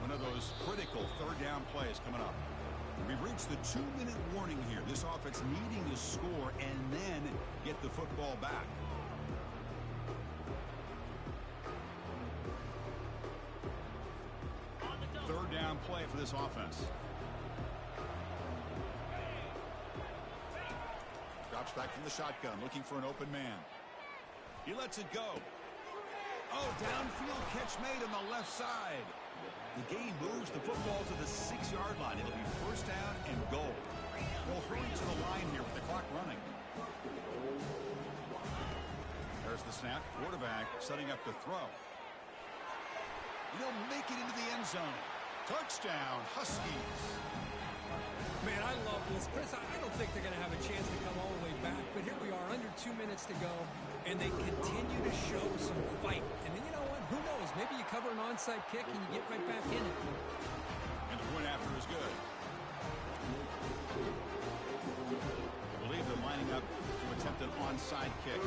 One of those critical third down plays coming up. We've reached the 2-minute warning here. This offense needing to score and then get the football back. Third down play for this offense. Drops back from the shotgun, looking for an open man. He lets it go. Oh, downfield catch made on the left side. The game moves the football to the 6-yard line. It'll be first down and goal. They'll hurry to the line here with the clock running. There's the snap. Quarterback setting up to throw. He'll make it into the end zone. Touchdown, Huskies. Man, I love this. Chris, I don't think they're going to have a chance to come all the way back, but here we are, under 2 minutes to go, and they continue to show some fight. And then, you know what? Who knows? Maybe you cover an onside kick and you get right back in it. And the point after is good. I believe they're lining up to attempt an onside kick.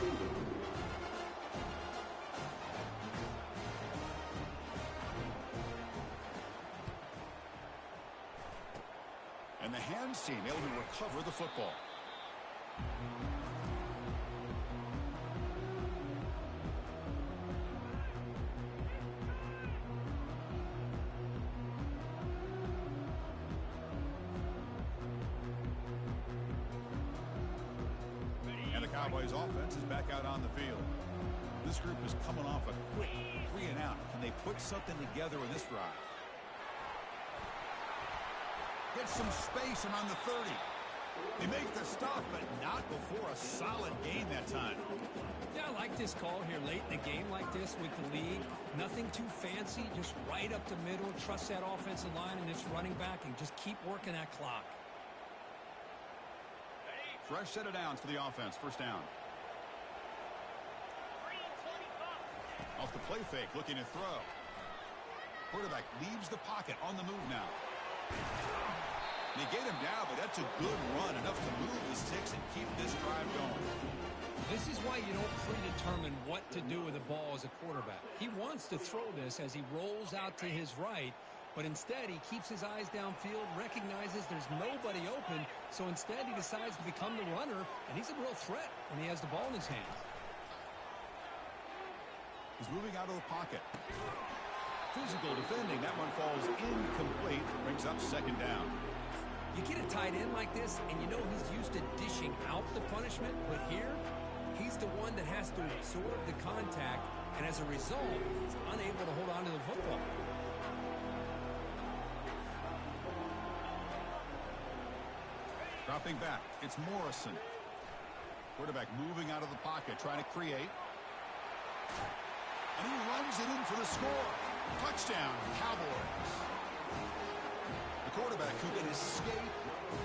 And the hands team able to recover the football. And the Cowboys offense is back out on the field. This group is coming off a quick 3-and-out. Can they put something together in this drive? Get some space and on the 30. They make the stop, but not before a solid gain that time. Yeah, I like this call here late in a game like this with the lead. Nothing too fancy, just right up the middle. Trust that offensive line and its running back and just keep working that clock. Fresh set of downs for the offense. First down. Off the play fake, looking to throw. Quarterback leaves the pocket on the move now. They get him down, but that's a good run, enough to move the sticks and keep this drive going. This is why you don't predetermine what to do with the ball as a quarterback. He wants to throw this as he rolls out to his right, but instead he keeps his eyes downfield, recognizes there's nobody open, so instead he decides to become the runner, and he's a real threat when he has the ball in his hands. He's moving out of the pocket. Physical defending. That one falls incomplete. Brings up second down. You get a tight end like this, and you know he's used to dishing out the punishment, but here, he's the one that has to absorb the contact, and as a result, he's unable to hold on to the football. Dropping back, it's Morrison. Quarterback moving out of the pocket, trying to create. And he runs it in for the score. Touchdown, Cowboys. The quarterback who can escape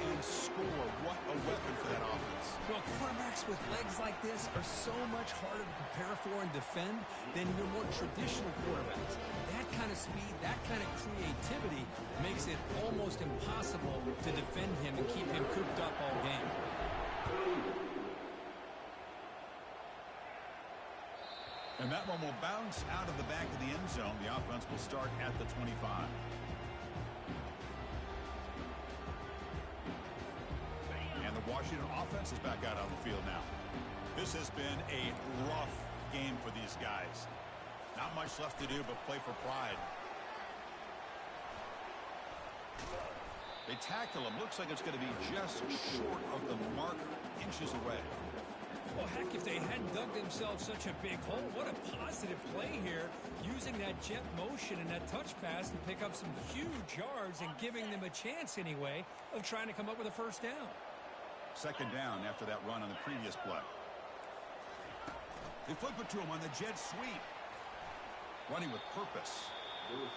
and score. What a weapon for that offense. Well, quarterbacks with legs like this are so much harder to prepare for and defend than your more traditional quarterbacks. That kind of speed, that kind of creativity makes it almost impossible to defend him and keep him cooped up all game. And that one will bounce out of the back of the end zone. The offense will start at the 25. And the Washington offense is back out on the field now. This has been a rough game for these guys. Not much left to do but play for pride. They tackle him. Looks like it's going to be just short of the marker, inches away. Well, heck, if they hadn't dug themselves such a big hole, what a positive play here, using that jet motion and that touch pass to pick up some huge yards and giving them a chance anyway of trying to come up with a first down. Second down after that run on the previous play. They flip it to him on the jet sweep. Running with purpose.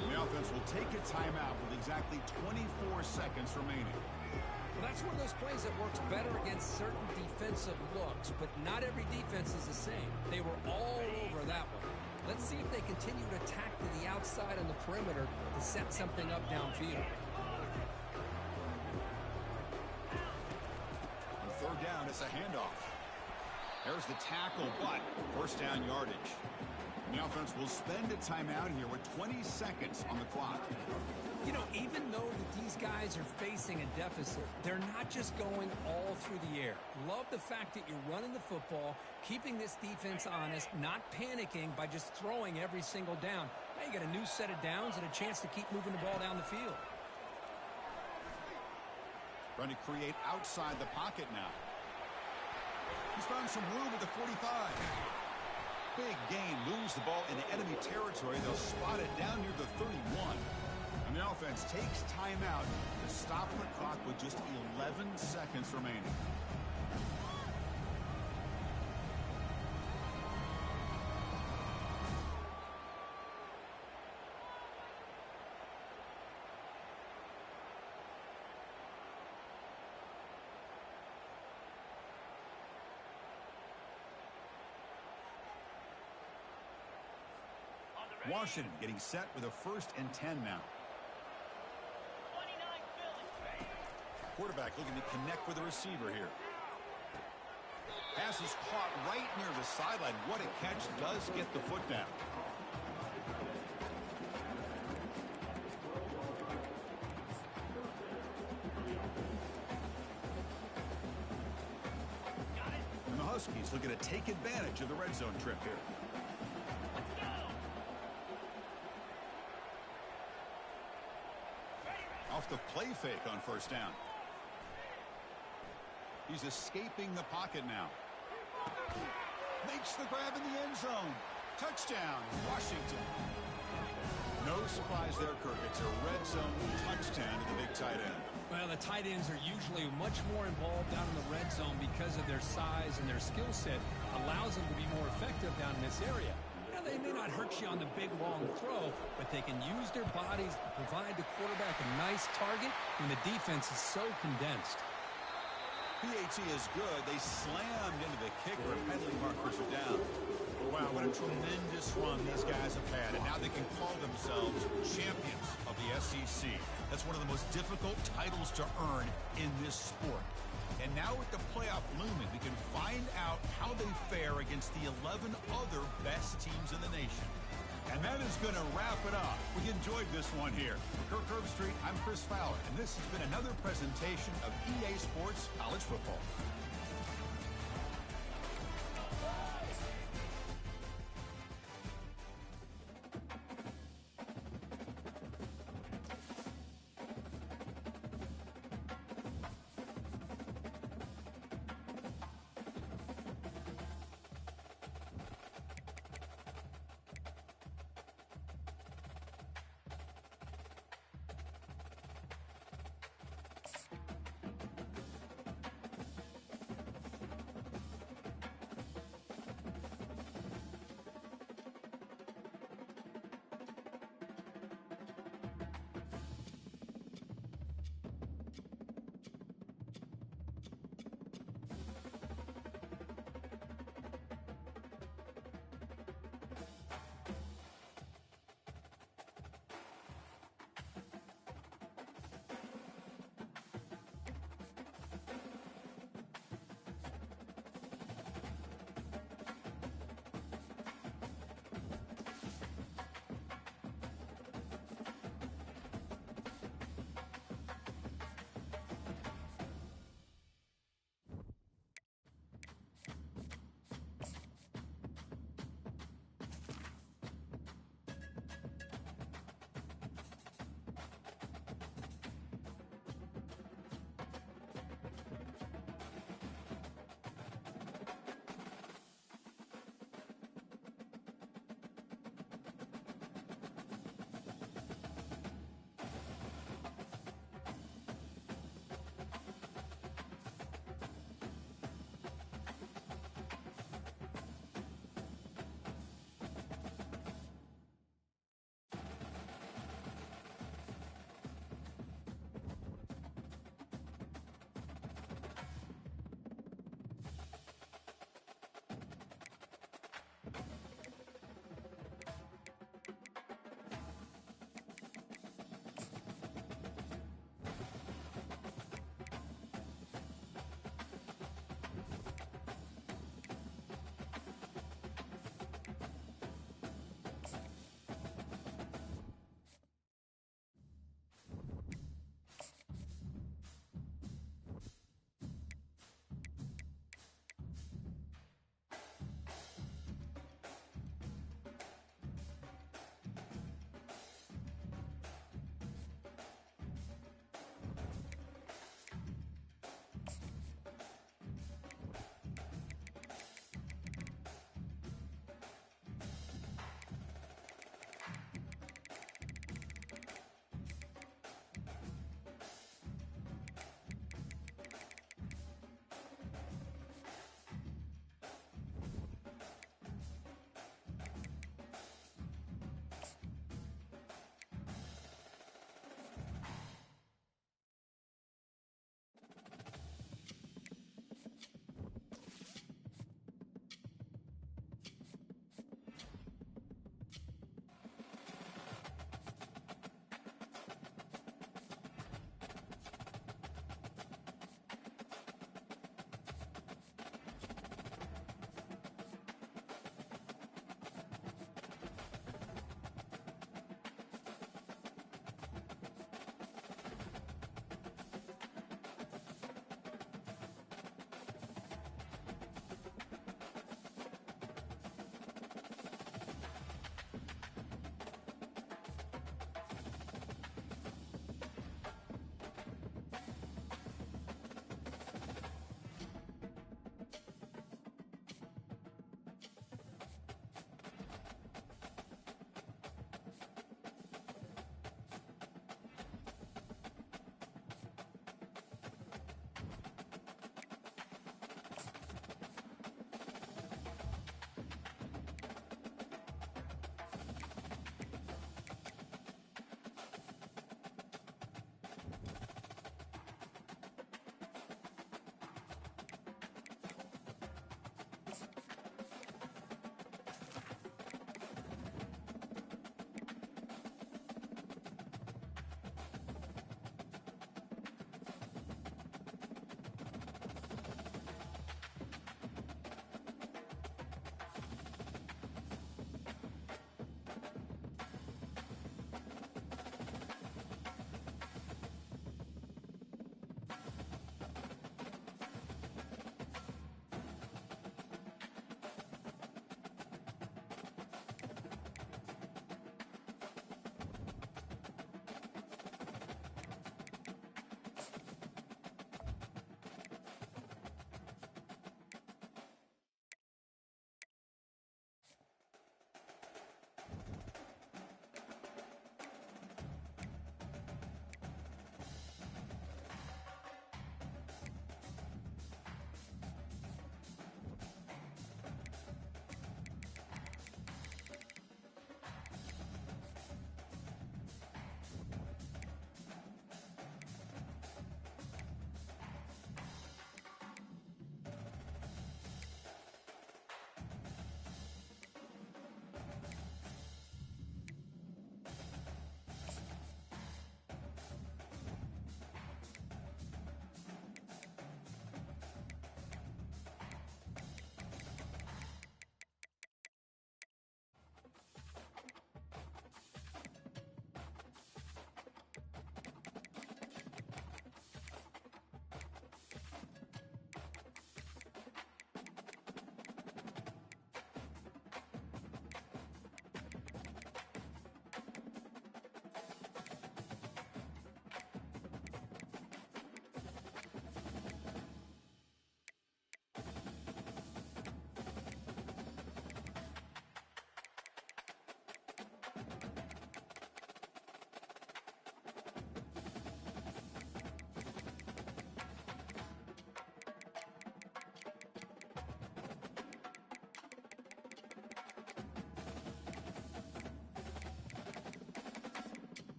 The offense will take a timeout with exactly 24 seconds remaining. Well, that's one of those plays that works better against certain defensive looks, but not every defense is the same. They were all over that one. Let's see if they continue to attack to the outside on the perimeter to set something up downfield. On third down, it's a handoff. There's the tackle, but first down yardage. The offense will spend a timeout here with 20 seconds on the clock. You know, even though that these guys are facing a deficit, they're not just going all through the air. Love the fact that you're running the football, keeping this defense honest, not panicking by just throwing every single down. Now you got a new set of downs and a chance to keep moving the ball down the field. Trying to create outside the pocket now. He's found some room at the 45. Big gain, moves the ball into enemy territory. They'll spot it down near the 31. And the offense takes timeout to stop the clock with just 11 seconds remaining. Washington getting set with a 1st and 10 now. Quarterback looking to connect with the receiver here. Pass is caught right near the sideline. What a catch. Does get the foot down. And the Huskies looking to take advantage of the red zone trip here. Off the play fake on first down. He's escaping the pocket now. Makes the grab in the end zone. Touchdown, Washington. No surprise there, Kirk. It's a red zone touchdown to the big tight end. Well, the tight ends are usually much more involved down in the red zone because of their size and their skill set. Allows them to be more effective down in this area. Now, they may not hurt you on the big, long throw, but they can use their bodies to provide the quarterback a nice target when the defense is so condensed. PAT is good. They slammed into the kicker. Penalty markers are down. Wow, what a tremendous run these guys have had. And now they can call themselves champions of the SEC. That's one of the most difficult titles to earn in this sport. And now with the playoff looming, we can find out how they fare against the 11 other best teams in the nation. And that is going to wrap it up. We enjoyed this one here. For Kirk Herbstreit, I'm Chris Fowler, and this has been another presentation of EA Sports College Football.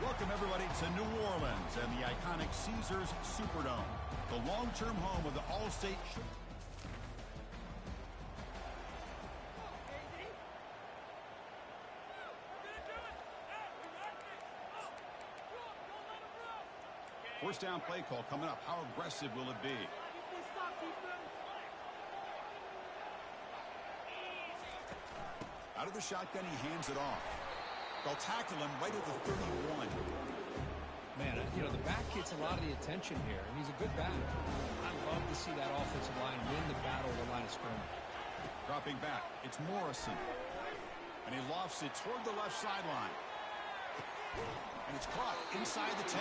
Welcome, everybody, to New Orleans and the iconic Caesars Superdome, the long-term home of the All-State. First down play call coming up. How aggressive will it be? Out of the shotgun, he hands it off. They'll tackle him right at the 31. Man, you know, the back gets a lot of the attention here, and he's a good back. I love to see that offensive line win the battle at the line of scrimmage. Dropping back, it's Morrison. And he lofts it toward the left sideline. And it's caught inside the 10.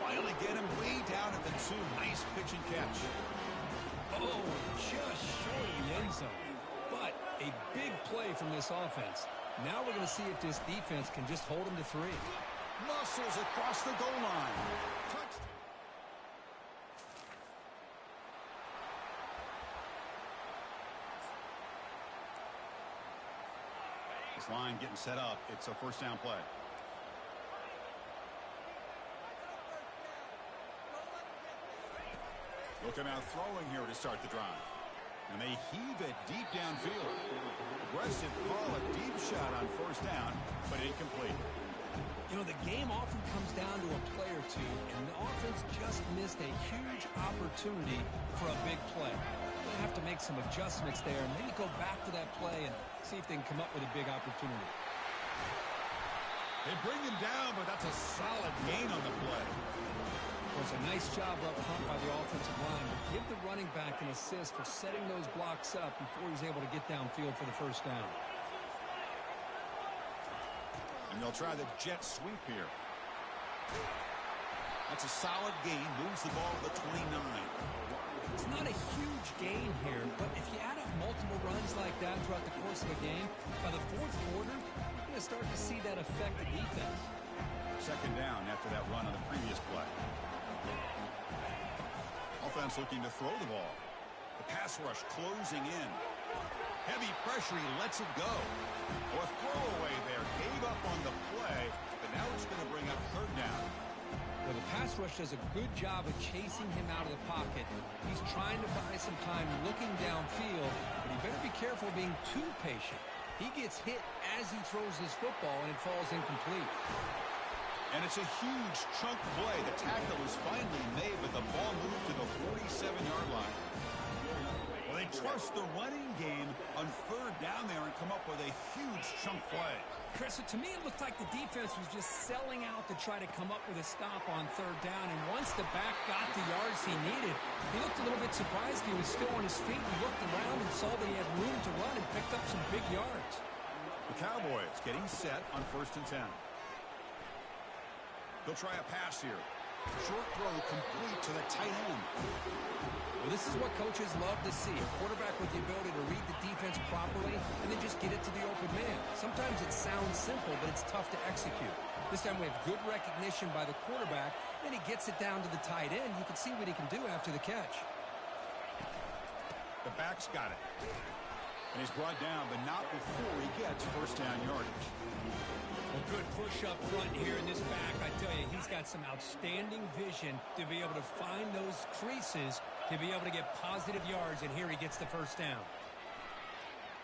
Finally get him way down at the 2. Nice pitch and catch. Oh, just short of the end zone. But a big play from this offense. Now we're going to see if this defense can just hold him to 3. Muscles across the goal line. Touchdown. This line getting set up. It's a first down play. Looking out throwing here to start the drive. And they heave it deep downfield. Aggressive call, a deep shot on first down, but incomplete. You know, the game often comes down to a play or two, and the offense just missed a huge opportunity for a big play. They have to make some adjustments there and maybe go back to that play and see if they can come up with a big opportunity. They bring him down, but that's a solid gain on the play. It was a nice job up front by the offensive line. But give the running back an assist for setting those blocks up before he's able to get downfield for the first down. And they'll try the jet sweep here. That's a solid gain. Moves the ball to the 29. It's not a huge gain here, but if you add up multiple runs like that throughout the course of a game, by the fourth quarter, you're going to start to see that affect the defense. Second down after that run on the previous play. Offense looking to throw the ball. The pass rush closing in. Heavy pressure, he lets it go. Or a throwaway there. Gave up on the play, but now it's going to bring up third down. Well, the pass rush does a good job of chasing him out of the pocket. He's trying to buy some time looking downfield, but he better be careful being too patient. He gets hit as he throws this football, and it falls incomplete. And it's a huge chunk play. The tackle is finally made, but the ball moved to the 47-yard line. Well, they trust the running game on third down there and come up with a huge chunk play. Chris, to me, it looked like the defense was just selling out to try to come up with a stop on third down. And once the back got the yards he needed, he looked a little bit surprised he was still on his feet. He looked around and saw that he had room to run and picked up some big yards. The Cowboys getting set on 1st and 10. They'll try a pass here. Short throw complete to the tight end. Well, this is what coaches love to see. A quarterback with the ability to read the defense properly and then just get it to the open man. Sometimes it sounds simple, but it's tough to execute. This time we have good recognition by the quarterback. Then he gets it down to the tight end. You can see what he can do after the catch. The back's got it. And he's brought down, but not before he gets first down yardage. A good push up front here in this back. I tell you, he's got some outstanding vision to be able to find those creases to be able to get positive yards, and here he gets the first down.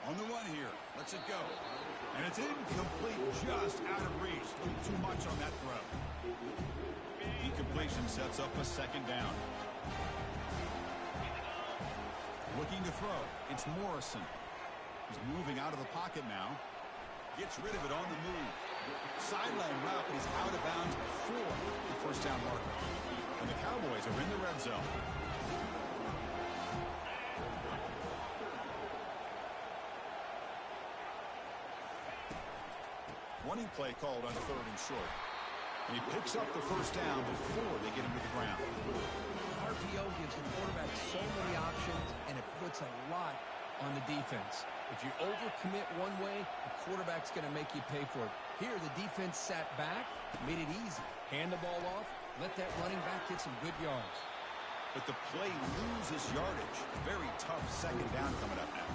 On the run here. Lets it go. And it's incomplete, just out of reach. A little too much on that throw. Incompletion sets up a second down. Looking to throw. It's Morrison. He's moving out of the pocket now. Gets rid of it on the move. Sideline route, but he's out of bounds before the first down marker. And the Cowboys are in the red zone. Running play called on 3rd and short. And he picks up the first down before they get him to the ground. RPO gives the quarterback so many options, and it puts a lot on the defense. If you overcommit one way, the quarterback's going to make you pay for it. Here, the defense sat back, made it easy. Hand the ball off, let that running back get some good yards. But the play loses yardage. Very tough second down coming up now.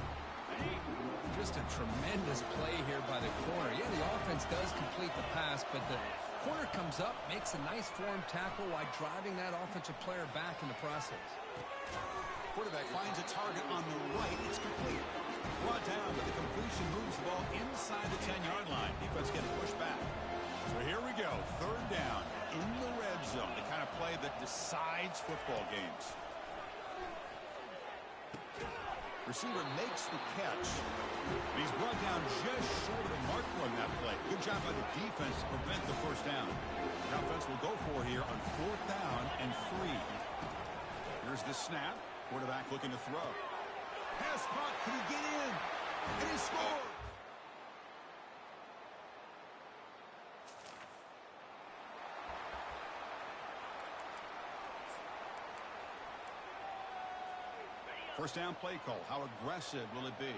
Just a tremendous play here by the corner. Yeah, the offense does complete the pass, but the Corner comes up, makes a nice form tackle while driving that offensive player back in the process. Quarterback finds a target on the right. It's complete. Brought down, but the completion moves the ball inside the 10-yard line. Defense getting pushed back. So here we go. Third down in the red zone. The kind of play that decides football games. Receiver makes the catch. He's brought down just short of the marker on that play. Good job by the defense to prevent the first down. The offense will go for here on 4th down and 3. Here's the snap. Quarterback looking to throw. Pass caught. Can he get in? And he scores! First down play call. How aggressive will it be?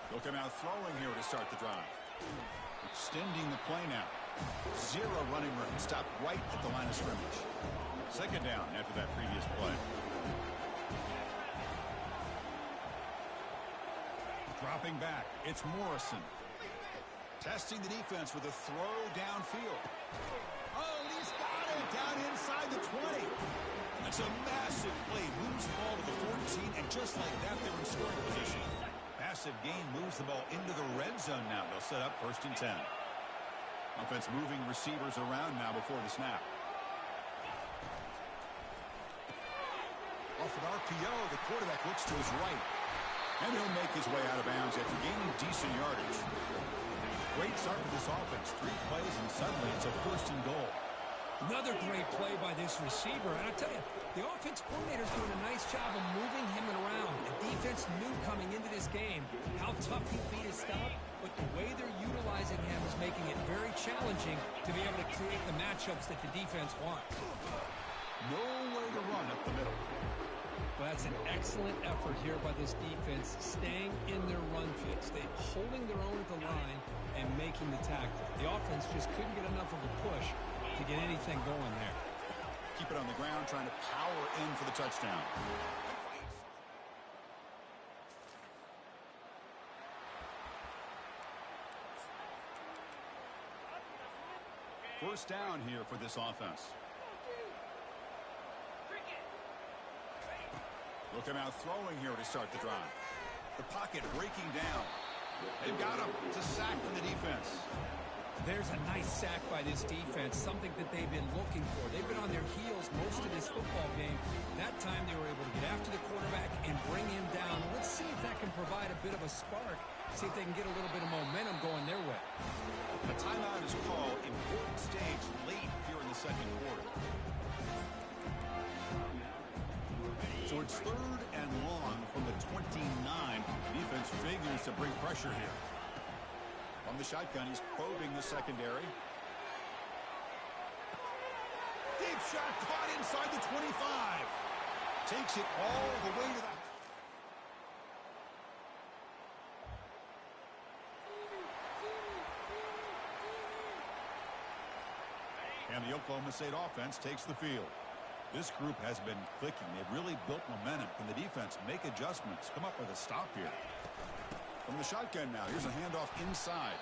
They'll come out throwing here to start the drive. Extending the play now. 0 running room. Stopped right at the line of scrimmage. Second down after that previous play. Dropping back. It's Morrison. Testing the defense with a throw downfield. Oh, he's got it. Down inside the 20. That's a massive play. Moves the ball to the 14, and just like that, they're in scoring position. Massive gain moves the ball into the red zone now. They'll set up 1st and 10. Offense moving receivers around now before the snap. Off an RPO, the quarterback looks to his right. And he'll make his way out of bounds after gaining decent yardage. Great start for this offense. 3 plays, and suddenly it's a 1st and goal. Another great play by this receiver. And I tell you, the offense coordinator's doing a nice job of moving him around. The defense knew coming into this game how tough he'd be to stop, but the way they're utilizing him is making it very challenging to be able to create the matchups that the defense wants. Nowhere to run up the middle. Well, that's an excellent effort here by this defense, staying in their run fits. They're holding their own at the line and making the tackle. The offense just couldn't get enough of a push to get anything going there. Keep it on the ground, trying to power in for the touchdown. First down here for this offense. Look him out throwing here to start the drive. The pocket breaking down. They've got him. It's a sack from the defense. There's a nice sack by this defense, something that they've been looking for. They've been on their heels most of this football game. That time they were able to get after the quarterback and bring him down. Let's see if that can provide a bit of a spark. See if they can get a little bit of momentum going their way. A timeout is called. Important stage late here in the second quarter. So it's 3rd and long from the 29. Defense figures to bring pressure here. From the shotgun, he's probing the secondary. Deep shot caught inside the 25. Takes it all the way to the... And the Oklahoma State offense takes the field. This group has been clicking. They've really built momentum. Can the defense make adjustments? Come up with a stop here. From the shotgun now, here's a handoff inside.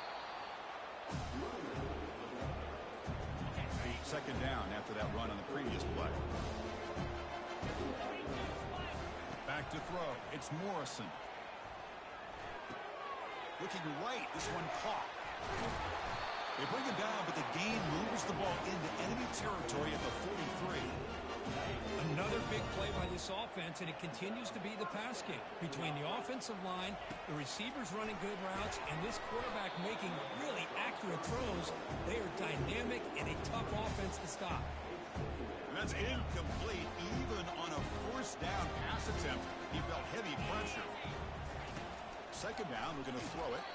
Second down after that run on the previous play. Back to throw. It's Morrison. Looking right. This one caught. They bring him down, but the gain moves the ball into enemy territory at the 43. Another big play by this offense, and it continues to be the pass game. Between the offensive line, the receivers running good routes, and this quarterback making really accurate throws, they are dynamic and a tough offense to stop. That's incomplete. Even on a 1st down pass attempt, he felt heavy pressure. Second down, we're going to throw it.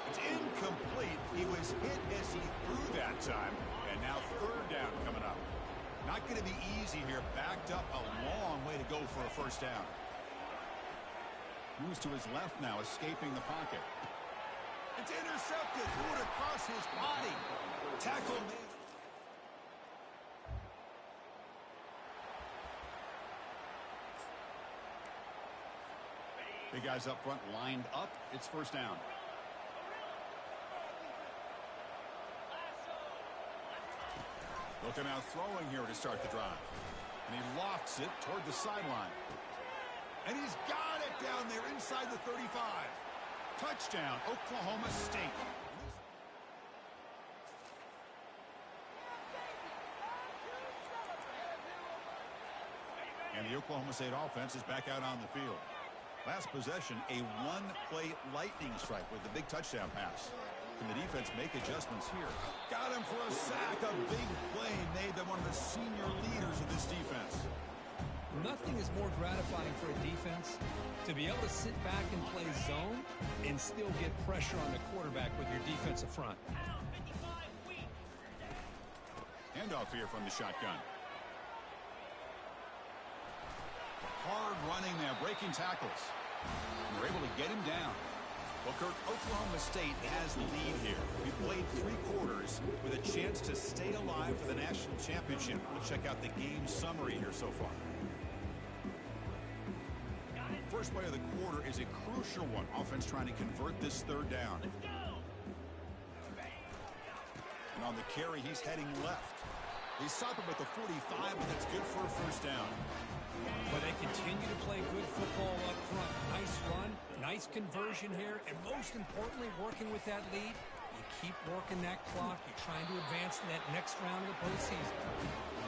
It's incomplete. He was hit as he threw that time, and now 3rd down coming up. Not going to be easy here. Backed up a long way to go for a 1st down. Moves to his left now, escaping the pocket. It's intercepted. Threw it across his body. Tackle made. Big guys up front lined up. It's 1st down. Looking out throwing here to start the drive. And he lofts it toward the sideline. And he's got it down there inside the 35. Touchdown, Oklahoma State. And the Oklahoma State offense is back out on the field. Last possession, a one-play lightning strike with the big touchdown pass. Can the defense make adjustments here? Got him for a sack. A big play made by one of the senior leaders of this defense. Nothing is more gratifying for a defense to be able to sit back and play zone and still get pressure on the quarterback with your defensive front. Handoff here from the shotgun. Hard running there, breaking tackles. And they're able to get him down. Well, Kirk, Oklahoma State has the lead here. We've played 3 quarters with a chance to stay alive for the national championship. We'll check out the game summary here so far. First play of the quarter is a crucial one. Offense trying to convert this 3rd down. And on the carry, he's heading left. They stop him at the 45, but that's good for a 1st down. But they continue to play good football up front. Nice run, nice conversion here, and most importantly, working with that lead, you keep working that clock. You're trying to advance to that next round of the postseason.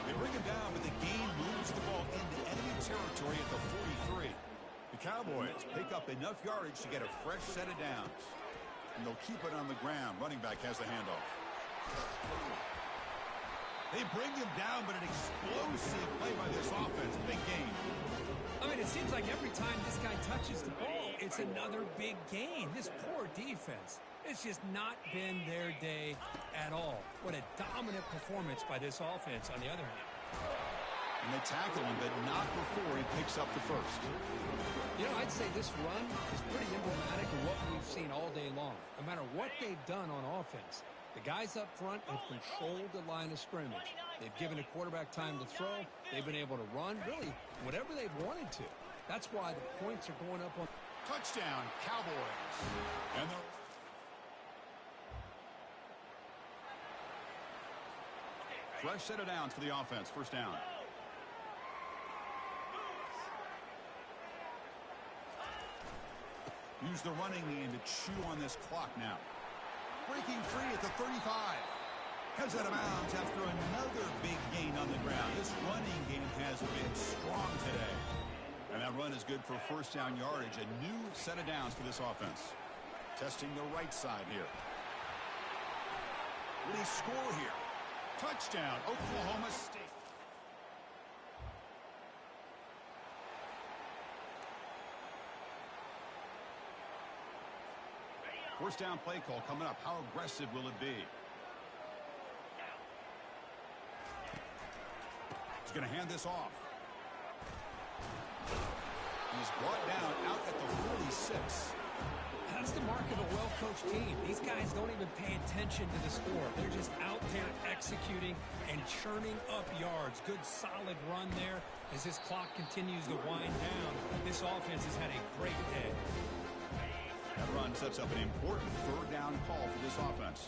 They bring him down, but the game moves the ball into enemy territory at the 43. The Cowboys pick up enough yardage to get a fresh set of downs. And they'll keep it on the ground. Running back has the handoff. They bring him down, but an explosive play by this offense. Big gain. I mean, it seems like every time this guy touches the ball, it's another big gain. This poor defense, it's just not been their day at all. What a dominant performance by this offense on the other hand. And they tackle him, but not before he picks up the 1st. You know, I'd say this run is pretty emblematic of what we've seen all day long. No matter what they've done on offense, the guys up front have controlled the line of scrimmage. They've given the quarterback time to throw. They've been able to run, really, whatever they've wanted to. That's why the points are going up on. Touchdown, Cowboys. And fresh set of downs for the offense. 1st down. Use the running game to chew on this clock now. Breaking free at the 35. Heads out of bounds after another big gain on the ground. This running game has been strong today. And that run is good for 1st down yardage. A new set of downs for this offense. Testing the right side here. Will he score here? Touchdown, Oklahoma State. First down play call coming up. How aggressive will it be? He's going to hand this off. He's brought down out at the 46. That's the mark of a well-coached team. These guys don't even pay attention to the score. They're just out there executing and churning up yards. Good, solid run there. As this clock continues to wind down, this offense has had a great day. That run sets up an important 3rd down call for this offense.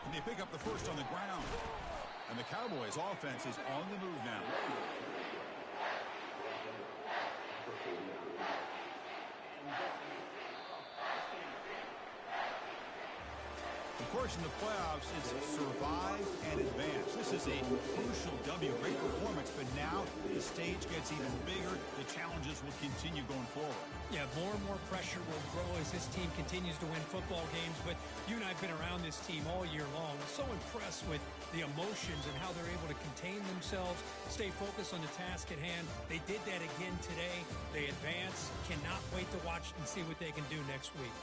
And they pick up the 1st on the ground. And the Cowboys offense is on the move now. Of course, in the playoffs, it's survive and advance. This is a crucial W. Great performance, but now the stage gets even bigger. The challenges will continue going forward. Yeah, more and more pressure will grow as this team continues to win football games. But you and I have been around this team all year long. I'm so impressed with the emotions and how they're able to contain themselves, stay focused on the task at hand. They did that again today. They advance. Cannot wait to watch and see what they can do next week.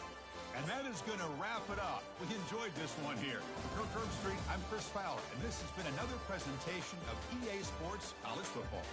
And that is going to wrap it up. We enjoyed this one here. For Kirk Herbstreit, I'm Chris Fowler, and this has been another presentation of EA Sports College Football.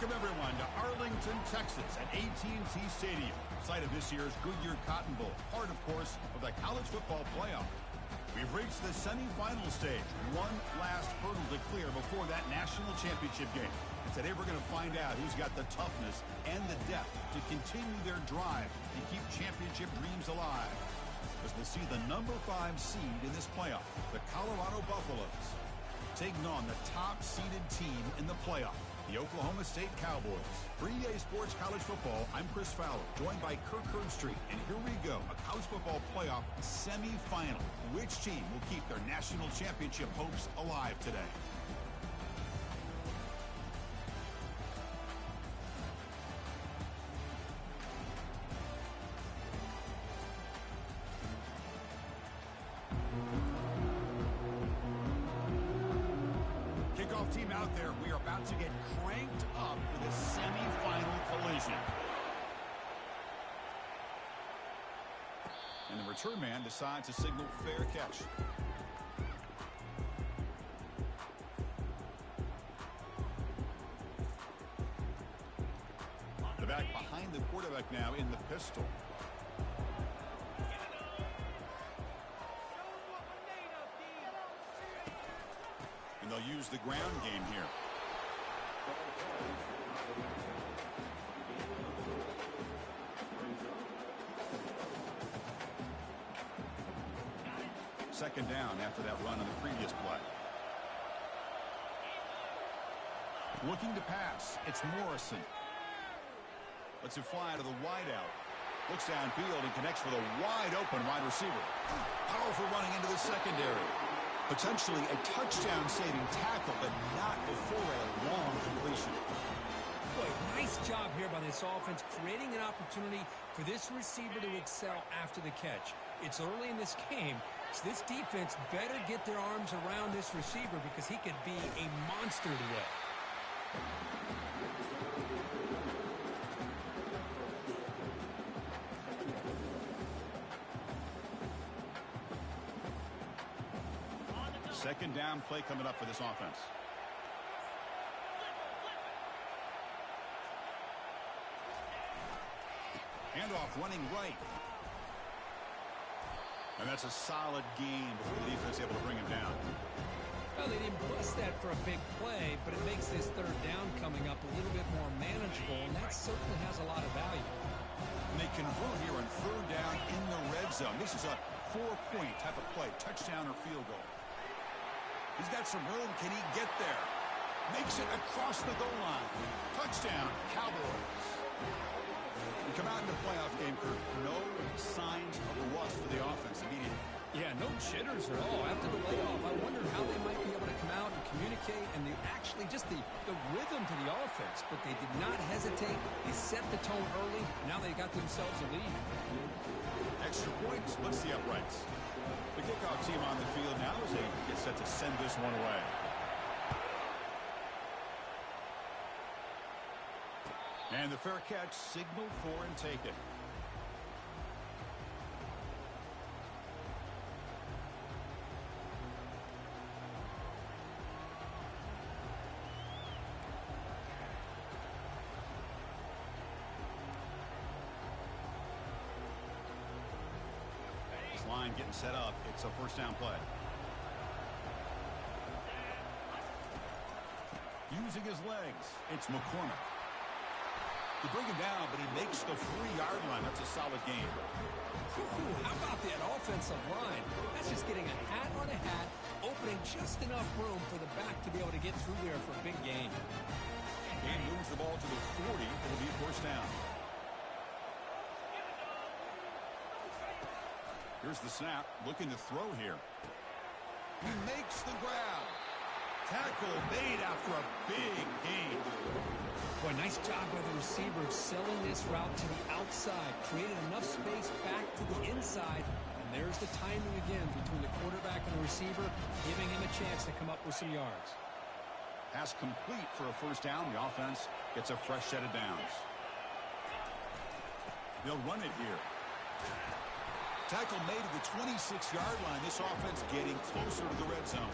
Welcome, everyone, to Arlington, Texas at AT&T Stadium, site of this year's Goodyear Cotton Bowl, part, of course, of the college football playoff. We've reached the semifinal stage, one last hurdle to clear before that national championship game. And today we're going to find out who's got the toughness and the depth to continue their drive and keep championship dreams alive. As we'll see the number 5 seed in this playoff, the Colorado Buffaloes, taking on the top-seeded team in the playoff, the Oklahoma State Cowboys. For EA Sports College Football, I'm Chris Fowler, joined by Kirk Herbstreit. And here we go, a college football playoff semifinal. Which team will keep their national championship hopes alive today? Kickoff team out there. We are about to get cranked up for this semifinal collision. And the return man decides to signal fair catch. The back behind the quarterback now in the pistol. And they'll use the ground game here. Second down after that run on the previous play. Looking to pass. It's Morrison. Lets it fly to the wideout. Looks downfield and connects with a wide-open wide receiver. Powerful running into the secondary. Potentially a touchdown-saving tackle, but not before a long completion. Boy, nice job here by this offense, creating an opportunity for this receiver to excel after the catch. It's early in this game, so this defense better get their arms around this receiver because he could be a monster today. Second down play coming up for this offense. Handoff running right. And that's a solid gain before the defense able to bring him down. Well, they didn't bust that for a big play, but it makes this third down coming up a little bit more manageable, and that certainly has a lot of value. And they convert here on third down in the red zone. This is a 4-point type of play, touchdown or field goal. He's got some room. Can he get there? Makes it across the goal line. Touchdown, Cowboys. We come out in the playoff game, Kirk. No signs of a rust for the offense immediately. Yeah, no jitters at all. After the layoff, I wondered how they might be able to come out and communicate and actually just the rhythm to the offense. But they did not hesitate. They set the tone early. Now they got themselves a lead. Extra point splits the uprights. The kickoff team on the field now as they get set to send this one away. And the fair catch signaled for and taken. Line getting set up. It's a first down play. Using his legs, it's McCormick. They bring him down, but he makes the 3-yard line. That's a solid gain. Ooh, how about that offensive line? That's just getting a hat on a hat, opening just enough room for the back to be able to get through there for a big gain. And moves the ball to the 40. It'll be a first down. Here's the snap, looking to throw here. He makes the grab. Tackle made after a big gain. Boy, nice job by the receiver selling this route to the outside. Created enough space back to the inside. And there's the timing again between the quarterback and the receiver, giving him a chance to come up with some yards. Pass complete for a first down. The offense gets a fresh set of downs. They'll run it here. Tackle made at the 26-yard line. This offense getting closer to the red zone.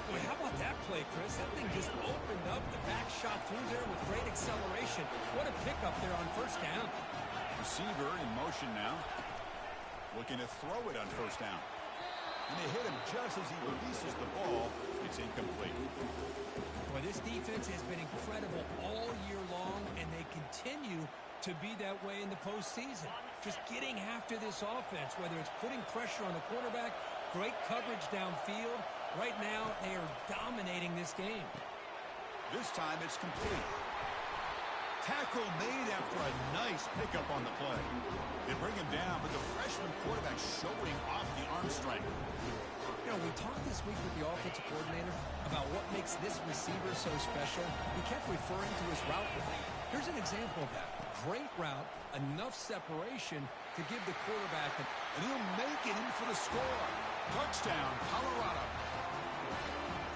Boy, how about that play, Chris? That thing just opened up. The back shot through there with great acceleration. What a pickup there on first down. Receiver in motion now. Looking to throw it on first down. And they hit him just as he releases the ball. It's incomplete. Boy, this defense has been incredible all year long, and they continue to be that way in the postseason. Just getting after this offense, whether it's putting pressure on the quarterback, great coverage downfield. Right now, they are dominating this game. This time it's complete. Tackle made after a nice pickup on the play. They bring him down, but the freshman quarterback showing off the arm strength. You know, we talked this week with the offensive coordinator about what makes this receiver so special. He kept referring to his route running. Here's an example of that. Great route, enough separation to give the quarterback and he'll make it in for the score. Touchdown, Colorado.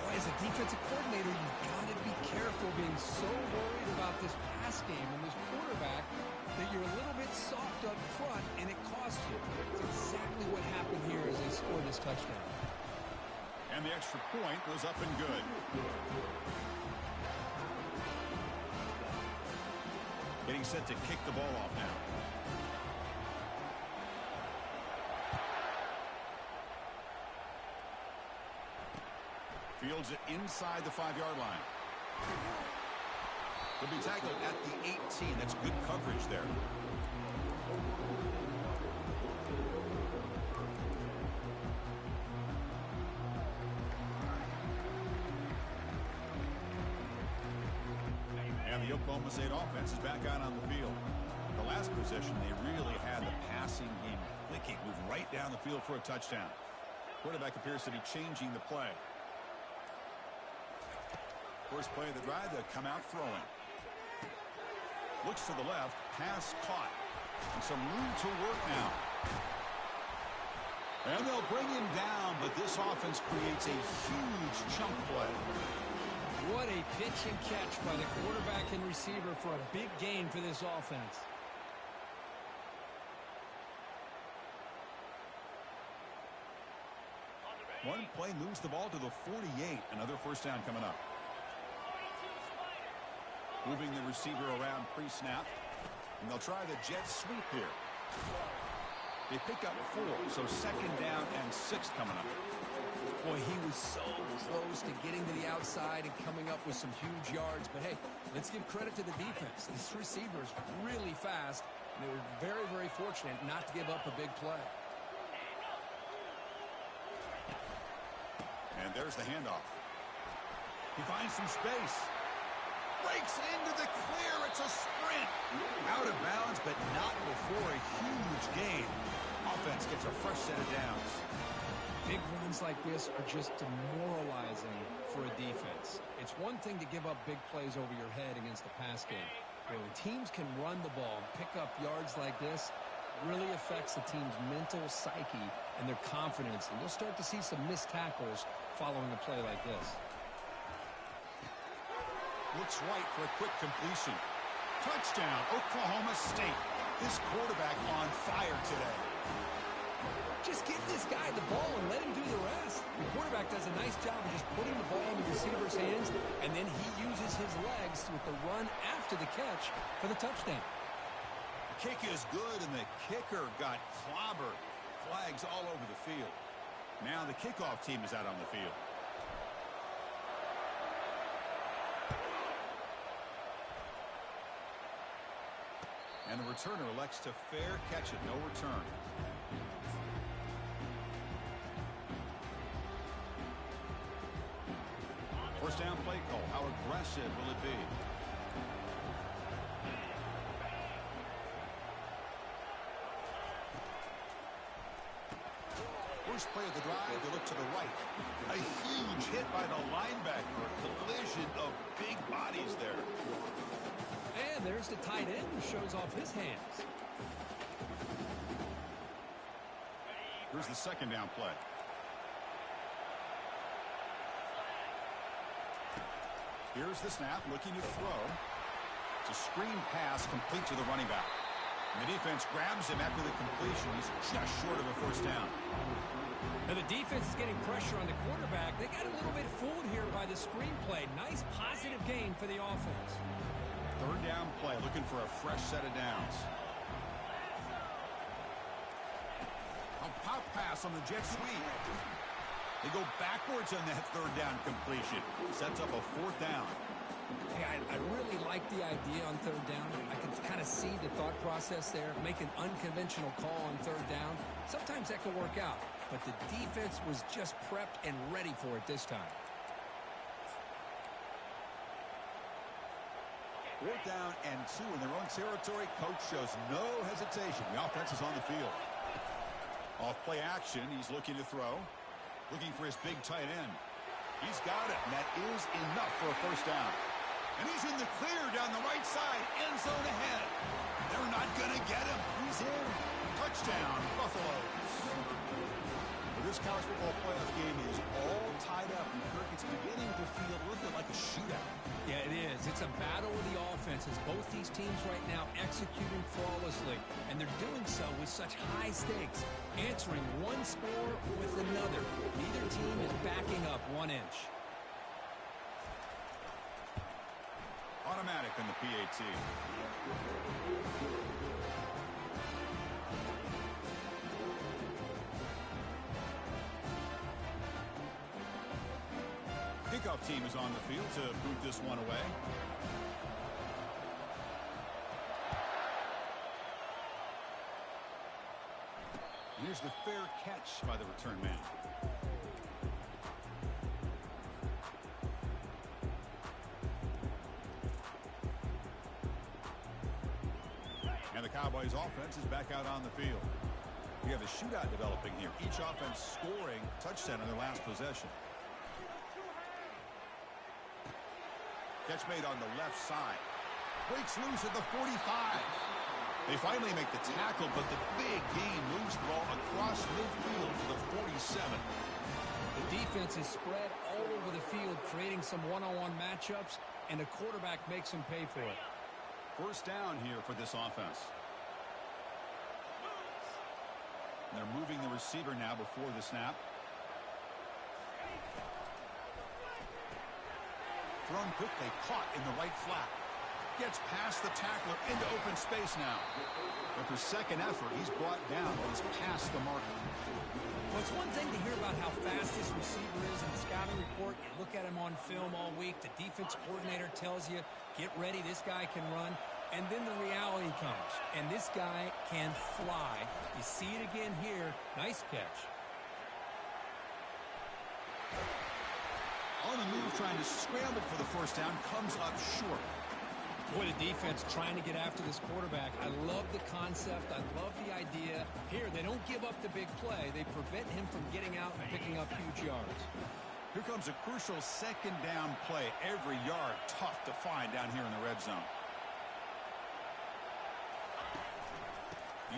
Boy, as a defensive coordinator, you've got to be careful being so worried about this pass game and this quarterback that you're a little bit soft up front, and it costs you. It's exactly what happened here as they scored this touchdown. And the extra point was up and good. Getting set to kick the ball off now. Fields it inside the 5-yard line. He'll be tackled at the 18. That's good coverage there. And the Oklahoma State offense is back out on the field. The last possession, they really had the passing game clicking, moved right down the field for a touchdown. Quarterback appears to be changing the play. First play of the drive, they'll come out throwing. Looks to the left, pass caught. And some room to work now. And they'll bring him down, but this offense creates a huge chunk play. What a pitch and catch by the quarterback and receiver for a big gain for this offense. One play moves the ball to the 48. Another first down coming up. Moving the receiver around pre-snap. And they'll try the jet sweep here. They pick up 4, so second down and 6 coming up. Boy, he was so close to getting to the outside and coming up with some huge yards. But, hey, let's give credit to the defense. This receiver's really fast, and they were very, very fortunate not to give up a big play. And there's the handoff. He finds some space. Breaks into the clear. It's a sprint. Out of bounds, but not before a huge gain. Offense gets a fresh set of downs. Big runs like this are just demoralizing for a defense. It's one thing to give up big plays over your head against the pass game. But when teams can run the ball and pick up yards like this, it really affects the team's mental psyche and their confidence. And you'll start to see some missed tackles following a play like this. Looks right for a quick completion. Touchdown, Oklahoma State. This quarterback on fire today. Just give this guy the ball and let him do the rest. The quarterback does a nice job of just putting the ball in the receiver's hands, and then he uses his legs with the run after the catch for the touchdown. The kick is good, and the kicker got clobbered. Flags all over the field. Now the kickoff team is out on the field. And the returner elects to fair catch it, no return. First down play call. How aggressive will it be? First play of the drive, they look to the right. A huge hit by the linebacker. A collision of big bodies there. And there's the tight end who shows off his hands. Here's the second down play. Here's the snap, looking to throw. It's a screen pass complete to the running back. And the defense grabs him after the completion. He's just short of a first down. Now the defense is getting pressure on the quarterback. They got a little bit fooled here by the screenplay. Nice positive gain for the offense. Third down play, looking for a fresh set of downs. A pop pass on the jet sweep. They go backwards on that third down completion. Sets up a fourth down. Hey, I really like the idea on third down. I can kind of see the thought process there. Make an unconventional call on third down. Sometimes that can work out. But the defense was just prepped and ready for it this time. Fourth down and 2 in their own territory. Coach shows no hesitation. The offense is on the field. Off play action. He's looking to throw. Looking for his big tight end. He's got it, and that is enough for a first down. And he's in the clear down the right side. End zone ahead. They're not going to get him. He's in. Touchdown, Buffaloes. Well, this college football playoff game is all tied up. And Kirk, it's beginning to feel a little bit like a shootout. Yeah, it is. It's a battle of the offenses. Both these teams right now executing flawlessly. And they're doing so with such high stakes. Answering one score with another. Neither team is backing up 1 inch. Automatic on the PAT. Kickoff team is on the field to boot this one away. And here's the fair catch by the return man. And the Cowboys offense is back out on the field. We have a shootout developing here. Each offense scoring touchdown on their last possession. Catch made on the left side. Breaks loose at the 45. They finally make the tackle, but the big gain moves the ball across midfield to the 47. The defense is spread all over the field, creating some one-on-one matchups, and the quarterback makes them pay for it. First down here for this offense. And they're moving the receiver now before the snap. Thrown quickly, caught in the right flat. Gets past the tackler into open space now. After second effort, he's brought down, but he's past the marker. Well, it's one thing to hear about how fast this receiver is in the scouting report. You look at him on film all week. The defense coordinator tells you, get ready, this guy can run. And then the reality comes, and this guy can fly. You see it again here. Nice catch. On the move, trying to scramble for the first down, comes up short. Boy, the defense trying to get after this quarterback. I love the concept. I love the idea. Here, they don't give up the big play. They prevent him from getting out and picking up huge yards. Here comes a crucial second down play. Every yard tough to find down here in the red zone.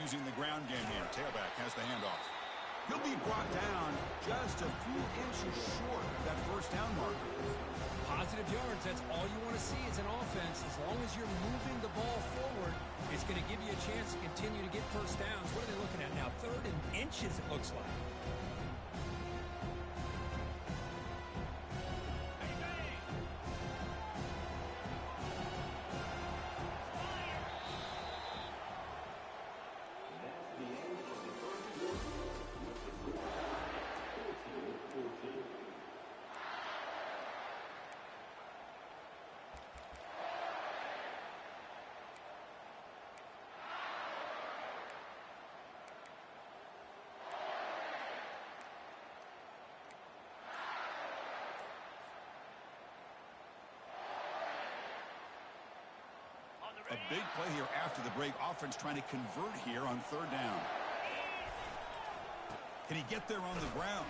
Using the ground game here. Tailback has the handoff. He'll be brought down just a few inches short of that first down marker. Positive yards, that's all you want to see as an offense. As long as you're moving the ball forward, it's going to give you a chance to continue to get first downs. What are they looking at now? 3rd and inches, it looks like. A big play here after the break. Offense trying to convert here on 3rd down. Can he get there on the ground?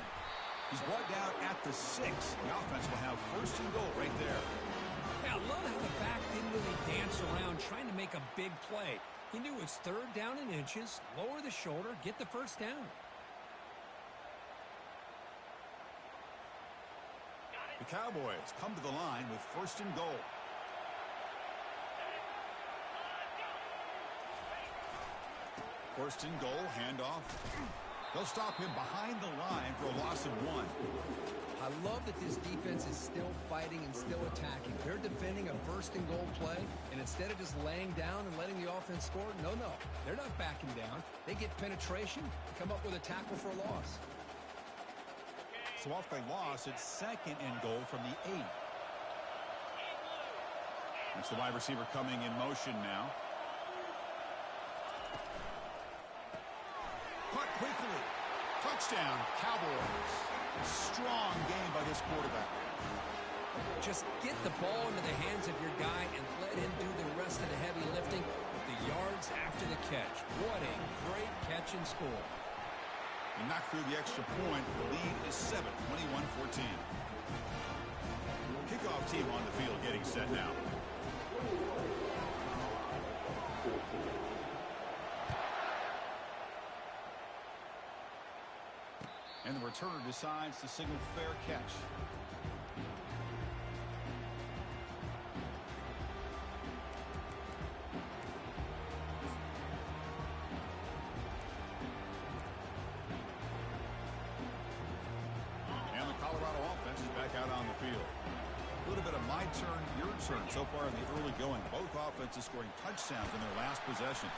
He's brought down at the 6. The offense will have 1st and goal right there. Yeah, I love how the back didn't really dance around trying to make a big play. He knew it's 3rd down in inches, lower the shoulder, get the first down. The Cowboys come to the line with 1st and goal. First and goal, handoff. They'll stop him behind the line for a loss of 1. I love that this defense is still fighting and still attacking. They're defending a first-and-goal play, and instead of just laying down and letting the offense score, no. They're not backing down. They get penetration and come up with a tackle for a loss. So off the loss, it's 2nd and goal from the 8. It's the wide receiver coming in motion now. Caught quickly. Touchdown, Cowboys. Strong game by this quarterback. Just get the ball into the hands of your guy and let him do the rest of the heavy lifting with the yards after the catch. What a great catch and score. He knocked through the extra point. The lead is 7, 21-14. Kickoff team on the field getting set now. And the returner decides to signal fair catch. And the Colorado offense is back out on the field. A little bit of my turn, your turn so far in the early going. Both offenses scoring touchdowns in their last possessions.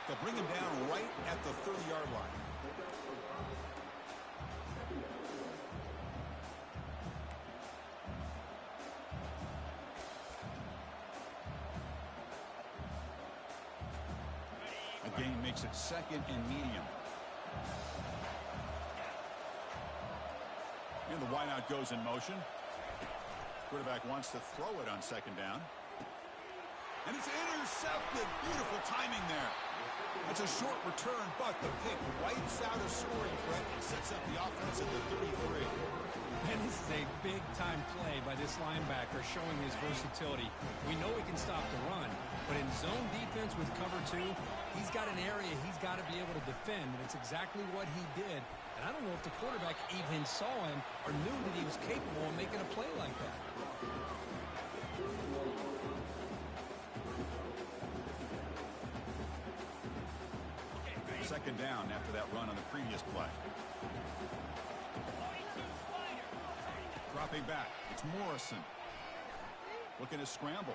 They'll bring him down right at the 30-yard line. Gain makes it 2nd and medium. And the wideout goes in motion. Quarterback wants to throw it on 2nd down. And it's intercepted. Beautiful timing there. That's a short return, but the pick wipes out a scoring threat and sets up the offense at the 33. And this is a big-time play by this linebacker showing his versatility. We know he can stop the run, but in zone defense with cover 2, he's got an area he's got to be able to defend, and it's exactly what he did. And I don't know if the quarterback even saw him or knew that he was capable of making a play like that. 2nd down after that run on the previous play. Dropping back, it's Morrison. Looking to scramble.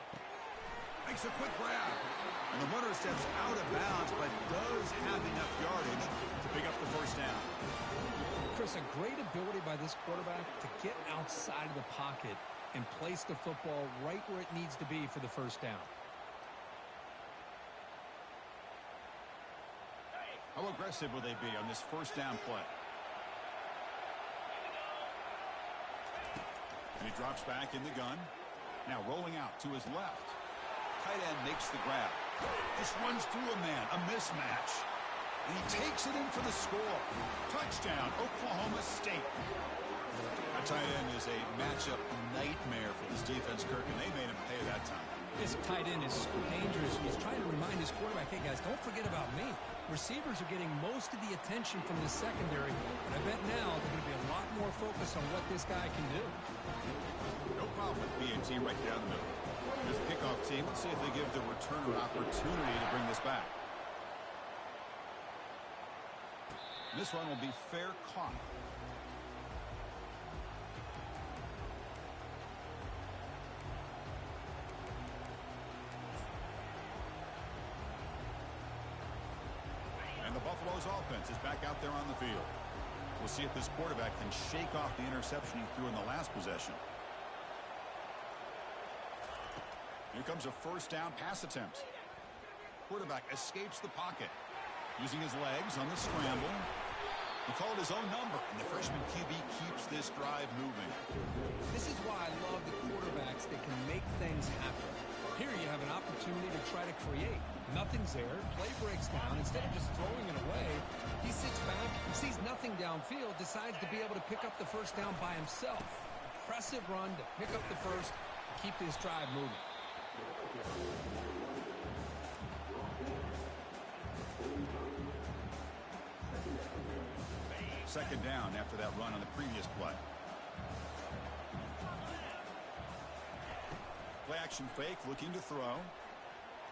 Makes a quick grab. And the runner steps out of bounds, but does have enough yardage to pick up the 1st down. Chris, a great ability by this quarterback to get outside of the pocket and place the football right where it needs to be for the 1st down. How aggressive will they be on this 1st down play? And he drops back in the gun. Now rolling out to his left. Tight end makes the grab. Just runs through a man. A mismatch. And he takes it in for the score. Touchdown, Oklahoma State. A tight end is a matchup nightmare for this defense, Kirk, and they made him pay that time. This tight end is so dangerous. He's trying to remind his quarterback, hey, guys, don't forget about me. Receivers are getting most of the attention from the secondary, but I bet now they're going to be a lot more focused on what this guy can do. No problem with B&T right down the middle. Here's the kickoff team. Let's see if they give the returner opportunity to bring this back. This one will be fair caught. And the Buffalo's offense is back out there on the field. We'll see if this quarterback can shake off the interception he threw in the last possession. Here comes a 1st down pass attempt. Quarterback escapes the pocket. Using his legs on the scramble. He called his own number, and the freshman QB keeps this drive moving. This is why I love the quarterbacks that can make things happen. Here you have an opportunity to try to create. Nothing's there. Play breaks down. Instead of just throwing it away, he sits back, sees nothing downfield, decides to be able to pick up the 1st down by himself. Impressive run to pick up the 1st, keep this drive moving. 2nd down after that run on the previous play. Play action fake, looking to throw.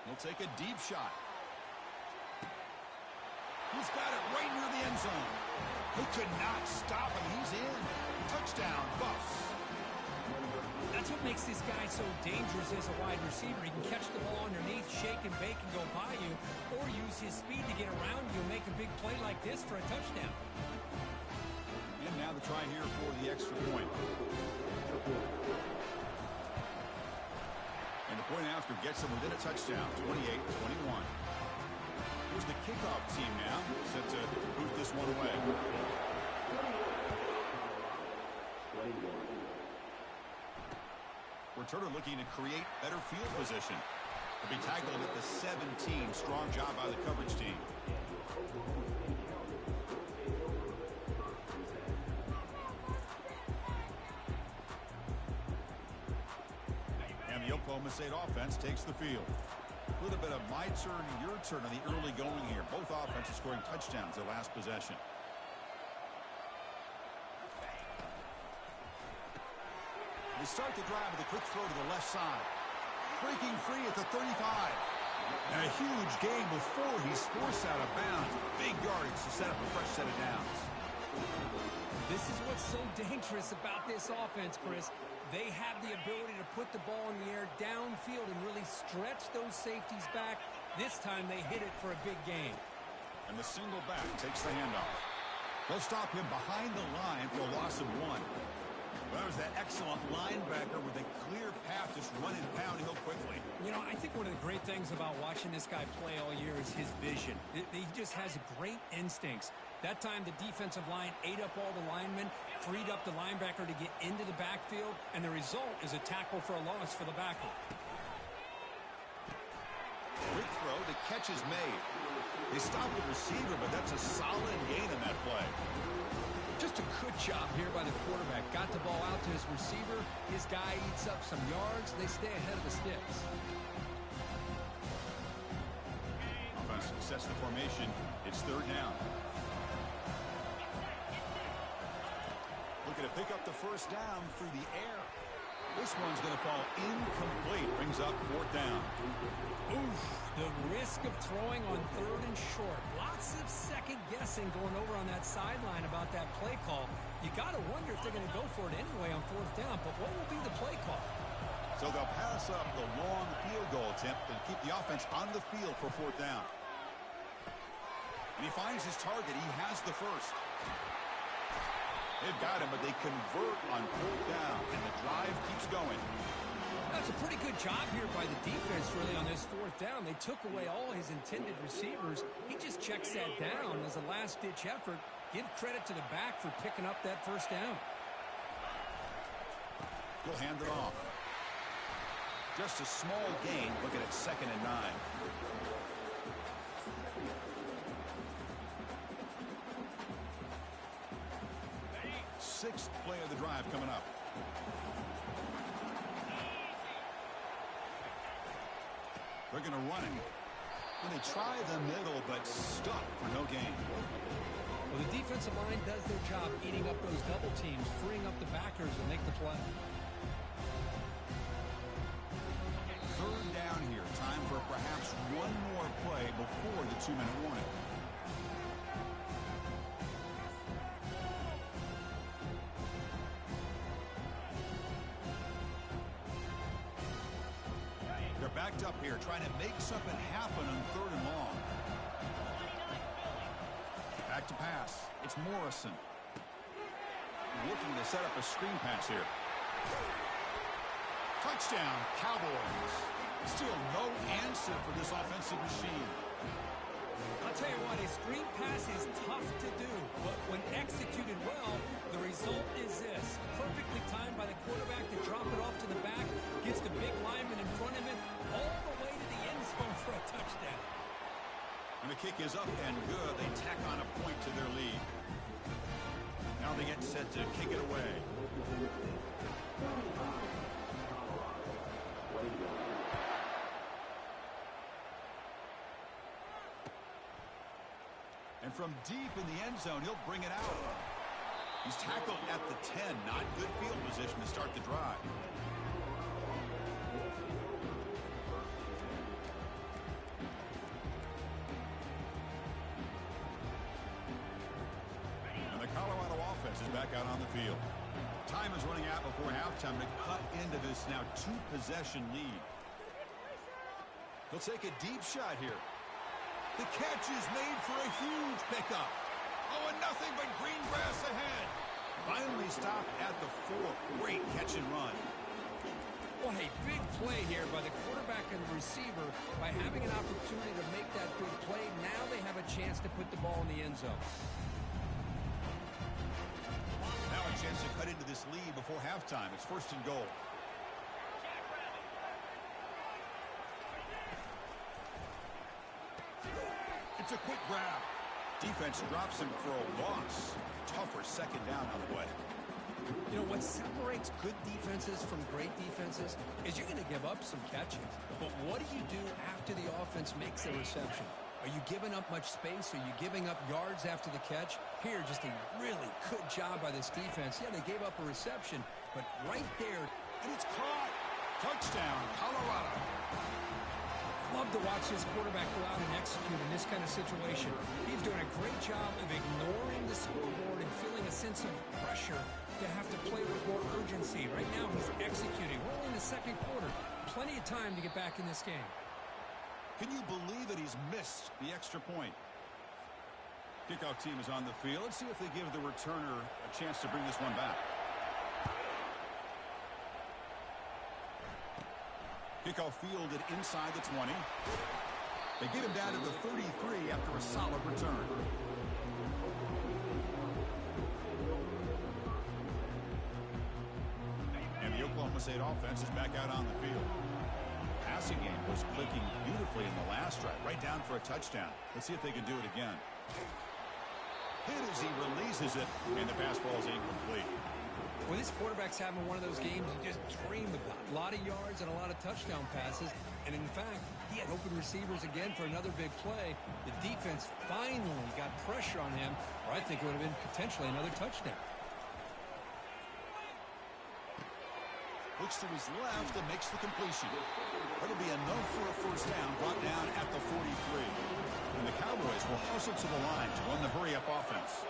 He'll take a deep shot. He's got it right near the end zone. He could not stop him. He's in. Touchdown, Buffs. That's what makes this guy so dangerous as a wide receiver. He can catch the ball underneath, shake and bake and go by you, or use his speed to get around you and make a big play like this for a touchdown. And now the try here for the extra point. And the point after gets them within a touchdown, 28-21. Here's the kickoff team now, set to boot this one away. Returner looking to create better field position. Will be tackled at the 17. Strong job by the coverage team. And the Oklahoma State offense takes the field. A little bit of my turn, your turn on the early going here. Both offenses scoring touchdowns their last possession. They start the drive with a quick throw to the left side. Breaking free at the 35. And a huge gain before he's forced out of bounds. Big yardage to set up a fresh set of downs. This is what's so dangerous about this offense, Chris. They have the ability to put the ball in the air downfield and really stretch those safeties back. This time they hit it for a big gain. And the single back takes the handoff. They'll stop him behind the line for a loss of 1. Well, there's that excellent linebacker with a clear path just running downhill quickly. You know, I think one of the great things about watching this guy play all year is his vision. He just has great instincts. That time, the defensive line ate up all the linemen, freed up the linebacker to get into the backfield, and the result is a tackle for a loss for the backer. Quick throw, the catch is made. They stop the receiver, but that's a solid gain in that play. Just a good job here by the quarterback. Got the ball out to his receiver. His guy eats up some yards. They stay ahead of the sticks. Offense sets the formation. It's third down. Looking to pick up the first down through the air. This one's going to fall incomplete. Brings up fourth down. Oof, the risk of throwing on third and short. Lots of second guessing going over on that sideline about that play call. You got to wonder if they're going to go for it anyway on fourth down, but what will be the play call? So they'll pass up the long field goal attempt and keep the offense on the field for fourth down. And he finds his target. He has the first. They've got him, but they convert on fourth down, and the drive keeps going. That's a pretty good job here by the defense, really, on this fourth down. They took away all his intended receivers. He just checks that down as a last-ditch effort. Give credit to the back for picking up that first down. He'll hand it off. Just a small gain, looking at 2nd and 9. Sixth play of the drive coming up. They're going to run it. And they try the middle, but stuck for no gain. Well, the defensive line does their job eating up those double teams, freeing up the backers and make the play. Third down here. Time for perhaps one more play before the 2-minute warning. Backed up here, trying to make something happen on 3rd and long. Back to pass. It's Morrison. Looking to set up a screen pass here. Touchdown, Cowboys. Still no answer for this offensive machine. I'll tell you what, a screen pass is tough to do, but when executed well, the result is this. Perfectly timed by the quarterback to drop it off to the back, gets the big lineman in front of him, all the way to the end zone for a touchdown. And the kick is up and good. They tack on a point to their lead. Now they get set to kick it away. And from deep in the end zone, he'll bring it out. He's tackled at the 10. Not good field position to start the drive. back out on the field. Time is running out before halftime to cut into this now 2-possession lead. He'll take a deep shot here. The catch is made for a huge pickup. Oh, and nothing but green grass ahead. Finally stopped at the 4. Great catch and run. Well, a big play here by the quarterback and the receiver. By having an opportunity to make that big play, now they have a chance to put the ball in the end zone. Now a chance to cut into this lead before halftime. It's 1st and goal. It's a quick grab. Defense drops him for a loss. Tougher 2nd down on the way. You know, what separates good defenses from great defenses is you're going to give up some catches. But what do you do after the offense makes a reception? Are you giving up much space? Are you giving up yards after the catch? Here, just a really good job by this defense. Yeah, they gave up a reception, but right there, and it's caught. Touchdown, Colorado. Love to watch this quarterback go out and execute in this kind of situation. He's doing a great job of ignoring the scoreboard and feeling a sense of pressure to have to play with more urgency. Right now, he's executing. We're only in the 2nd quarter. Plenty of time to get back in this game. Can you believe that he's missed the extra point? Kickoff team is on the field. Let's see if they give the returner a chance to bring this one back. Kickoff fielded inside the 20. They get him down to the 33 after a solid return. And the Oklahoma State offense is back out on the field. Passing game was clicking beautifully in the last drive, right down for a touchdown. Let's see if they can do it again. Hit as he releases it, and the pass ball is incomplete. Well, this quarterback's having one of those games you just dream about. A lot of yards and a lot of touchdown passes. And in fact, he had open receivers again for another big play. The defense finally got pressure on him, or I think it would have been potentially another touchdown. Looks to his left and makes the completion. That'll be enough for a 1st down, brought down at the 43. And the Cowboys will hustle to the line to run the hurry-up offense.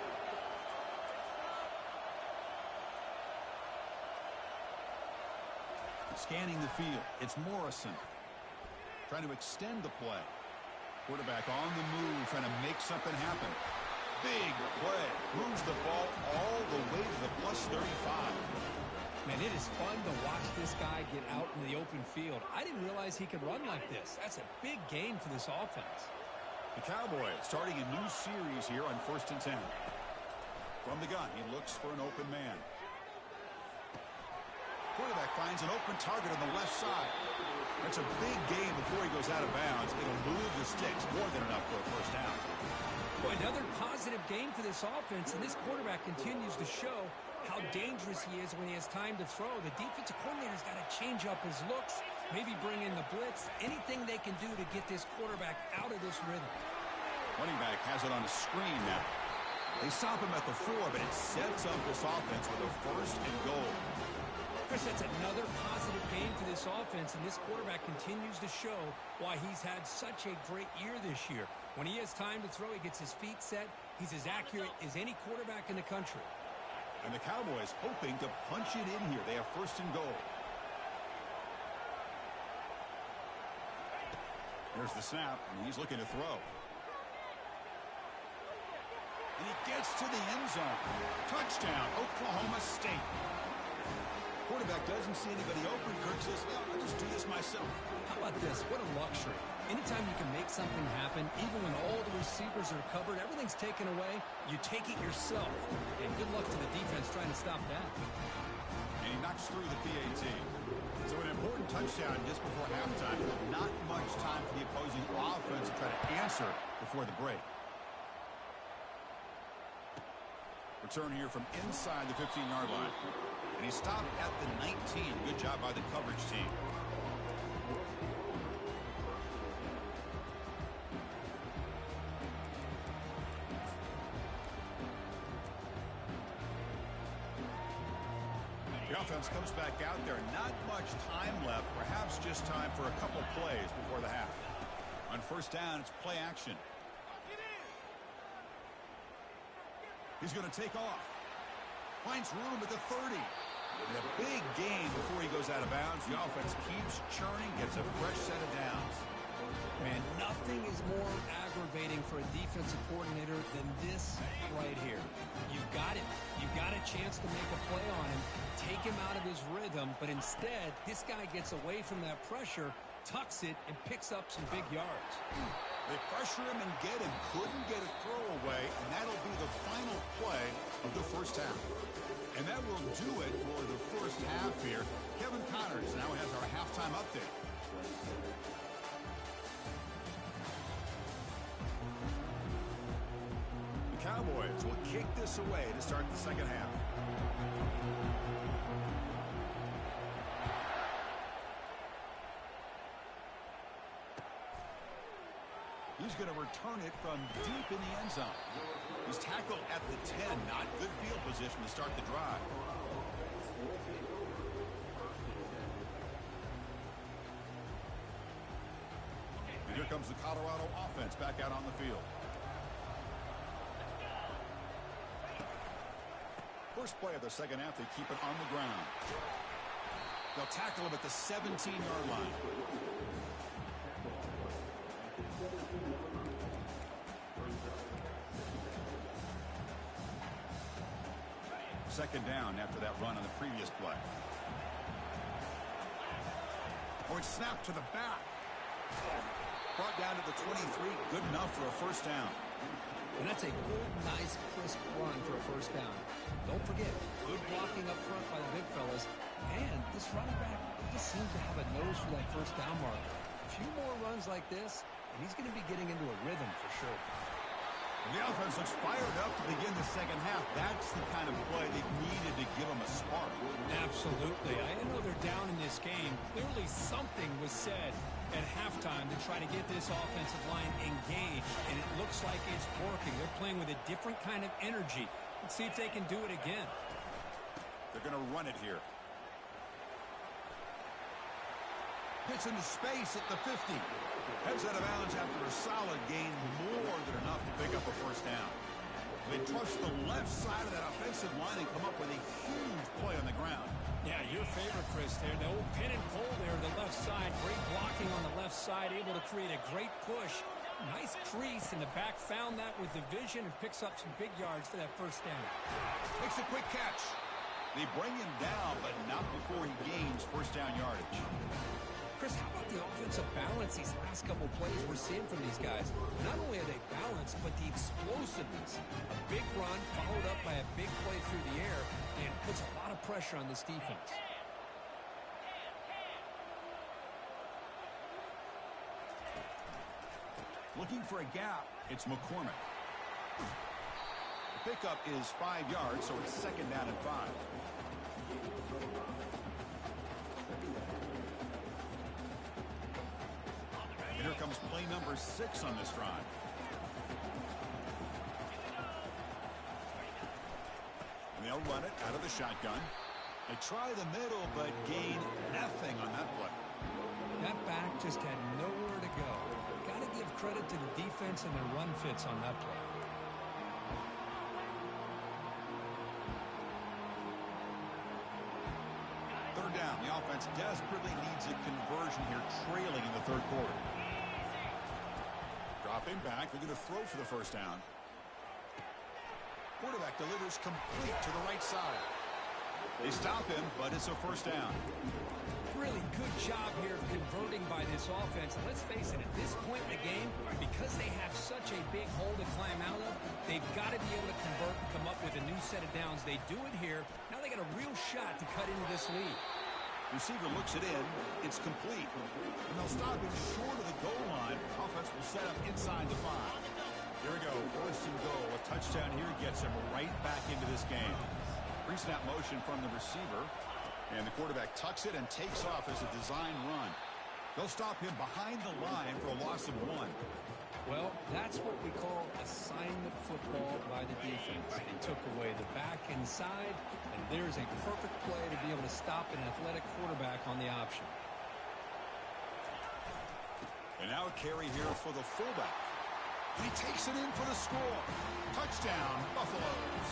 Scanning the field, it's Morrison. Trying to extend the play. Quarterback on the move, trying to make something happen. Big play. Moves the ball all the way to the +35. Man, it is fun to watch this guy get out in the open field. I didn't realize he could run like this. That's a big gain for this offense. The Cowboys starting a new series here on 1st and 10. From the gun, he looks for an open man. Quarterback finds an open target on the left side. That's a big gain before he goes out of bounds. It'll move the sticks more than enough for a 1st down. Boy, another positive game for this offense, and this quarterback continues to show how dangerous he is when he has time to throw. The defensive coordinator's got to change up his looks, maybe bring in the blitz, anything they can do to get this quarterback out of this rhythm. Running back has it on a screen now. They stop him at the 4, but it sets up this offense with a 1st and goal. Chris, that's another positive game for this offense, and this quarterback continues to show why he's had such a great year this year. When he has time to throw, he gets his feet set. He's as accurate as any quarterback in the country. And the Cowboys hoping to punch it in here. They have 1st and goal. Here's the snap, and he's looking to throw. And he gets to the end zone. Touchdown, Oklahoma State. Quarterback doesn't see anybody open. Kirk says, well, I'll just do this myself. How about this? What a luxury. Anytime you can make something happen, even when all the receivers are covered, everything's taken away, you take it yourself. And good luck to the defense trying to stop that. And he knocks through the PAT. So an important touchdown just before halftime. Not much time for the opposing offense to try to answer before the break. Return here from inside the 15-yard line. And he stopped at the 19. Good job by the coverage team. The offense comes back out there. Not much time left. Perhaps just time for a couple plays before the half. On 1st down, it's play action. He's going to take off. Finds room at the 30. And a big gain before he goes out of bounds. The offense keeps churning, gets a fresh set of downs. Man, nothing is more aggravating for a defensive coordinator than this right here. You've got him. You've got a chance to make a play on him, take him out of his rhythm, but instead, this guy gets away from that pressure, tucks it, and picks up some big yards. They pressure him and get him. Couldn't get a throw away, and that'll be the final play of the first half. And that will do it for the first half here. Kevin Connors now has our halftime update. The Cowboys will kick this away to start the second half. He's going to return it from deep in the end zone. He's tackled at the 10. Not good field position to start the drive. And here comes the Colorado offense back out on the field. First play of the second half, they keep it on the ground. They'll tackle him at the 17-yard line. Second down after that run on the previous play. Oh, it's snapped to the back. Brought down to the 23. Good enough for a first down. And that's a good, nice, crisp run for a first down. Don't forget, good blocking up front by the big fellas. And this running back just seems to have a nose for that first down marker. A few more runs like this, and he's going to be getting into a rhythm for sure. The offense looks fired up to begin the second half. That's the kind of play they needed to give them a spark. Absolutely. I know they're down in this game. Clearly something was said at halftime to try to get this offensive line engaged, and it looks like it's working. They're playing with a different kind of energy. Let's see if they can do it again. They're going to run it here. Gets into space at the 50. Heads out of bounds after a solid gain, more than enough to pick up a first down. They trust the left side of that offensive line and come up with a huge play on the ground. Yeah, your favorite, Chris, there. The old pin and pull there, the left side. Great blocking on the left side, able to create a great push. Nice crease, and the back found that with the vision and picks up some big yards for that first down. Makes a quick catch. They bring him down, but not before he gains first down yardage. Chris, how about the offensive balance these last couple plays we're seeing from these guys? Not only are they balanced, but the explosiveness. A big run followed up by a big play through the air and puts a lot of pressure on this defense. Looking for a gap, it's McCormick. The pickup is 5 yards, so it's second down and 5. Here comes play number 6 on this drive. And they'll run it out of the shotgun. They try the middle, but gain nothing on that play. That back just had nowhere to go. Got to give credit to the defense and their run fits on that play. Third down. The offense desperately needs a conversion here, trailing in the third quarter. Dropping back. They're going to throw for the first down. Quarterback delivers complete to the right side. They stop him, but it's a first down. Really good job here of converting by this offense. And let's face it, at this point in the game, because they have such a big hole to climb out of, they've got to be able to convert and come up with a new set of downs. They do it here. Now they got a real shot to cut into this lead. Receiver looks it in. It's complete. And they'll stop him short of the goal line. Offense will set up inside the 5. Here we go. First and goal. A touchdown here gets him right back into this game. Pre-snap motion from the receiver. And the quarterback tucks it and takes off as a design run. They'll stop him behind the line for a loss of 1. Well, that's what we call assignment football by the defense. They took away the back inside, and there's a perfect play to be able to stop an athletic quarterback on the option. And now a carry here for the fullback. He takes it in for the score. Touchdown, Buffaloes.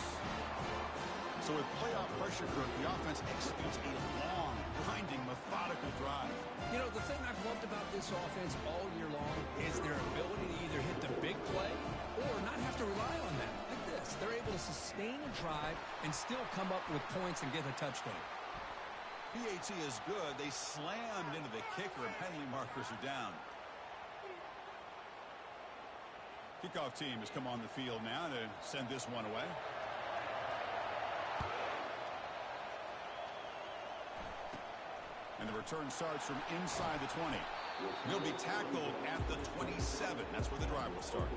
So with playoff pressure growth, the offense executes a long, grinding, methodical drive. You know, the thing I've loved about this offense all year long is their ability to either hit the big play or not have to rely on that. Like this, they're able to sustain a drive and still come up with points and get a touchdown. PAT is good. They slammed into the kicker, and penalty markers are down. Kickoff team has come on the field now to send this one away. And the return starts from inside the 20. He'll be tackled at the 27. That's where the drive will start.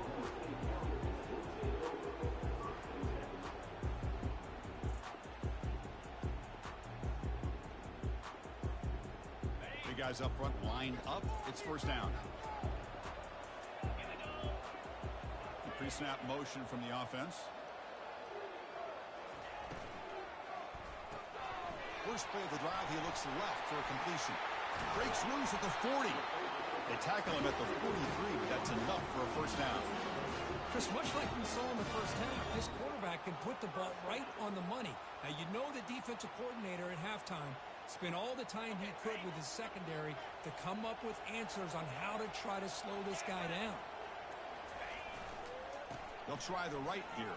The guys up front lined up. It's first down. Pre-snap motion from the offense. First play of the drive, he looks left for a completion. Breaks loose at the 40. They tackle him at the 43, but that's enough for a first down. Chris, much like we saw in the first half, this quarterback can put the ball right on the money. Now, you know the defensive coordinator at halftime spent all the time he could with his secondary to come up with answers on how to try to slow this guy down. They'll try the right here.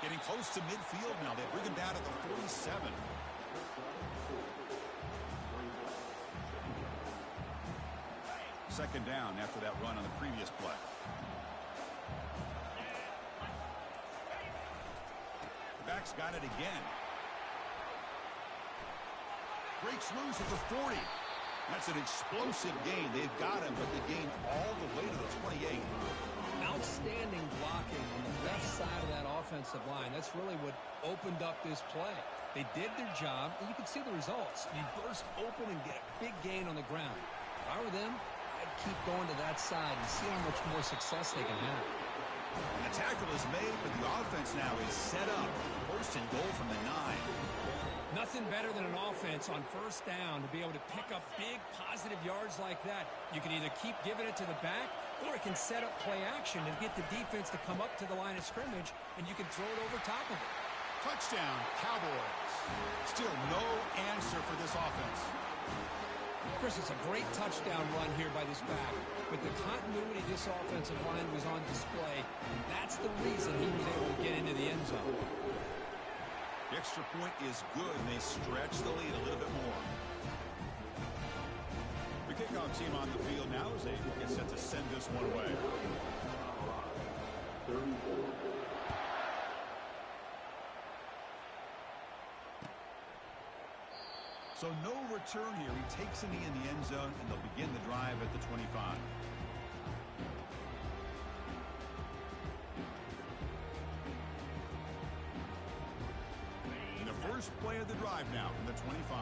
Getting close to midfield now. They bring him down at the 47. Second down after that run on the previous play. The back's got it again. Breaks loose at the 40. That's an explosive gain. They've got him, but the gain all the way to the 28. Outstanding blocking on the left side of that offensive line. That's really what opened up this play. They did their job, and you can see the results. You burst open and get a big gain on the ground. If I were them, I'd keep going to that side and see how much more success they can have. And the tackle is made, but the offense now is set up. First and goal from the 9. Nothing better than an offense on first down to be able to pick up big positive yards like that. You can either keep giving it to the back, or it can set up play action and get the defense to come up to the line of scrimmage, and you can throw it over top of it. Touchdown, Cowboys. Still no answer for this offense. Chris, it's a great touchdown run here by this back. With the continuity this offensive line was on display, that's the reason he was able to get into the end zone. The extra point is good, and they stretch the lead a little bit more. The kickoff team on the field now as they get set to send this one away. So no return here. He takes a knee in the end zone, and they'll begin the drive at the 25. And the first play of the drive now from the 25.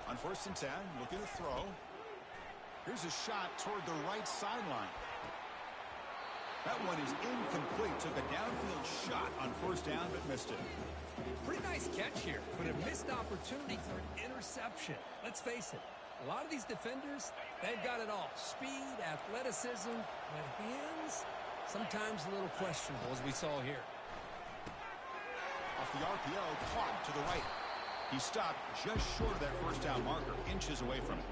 On first and 10, looking to throw. Here's a shot toward the right sideline. That one is incomplete. Took a downfield shot on first down, but missed it. Pretty nice catch here, but a missed opportunity for an interception. Let's face it, a lot of these defenders, they've got it all. Speed, athleticism, but hands, sometimes a little questionable, as we saw here. Off the RPO, caught to the right. He stopped just short of that first down marker, inches away from it.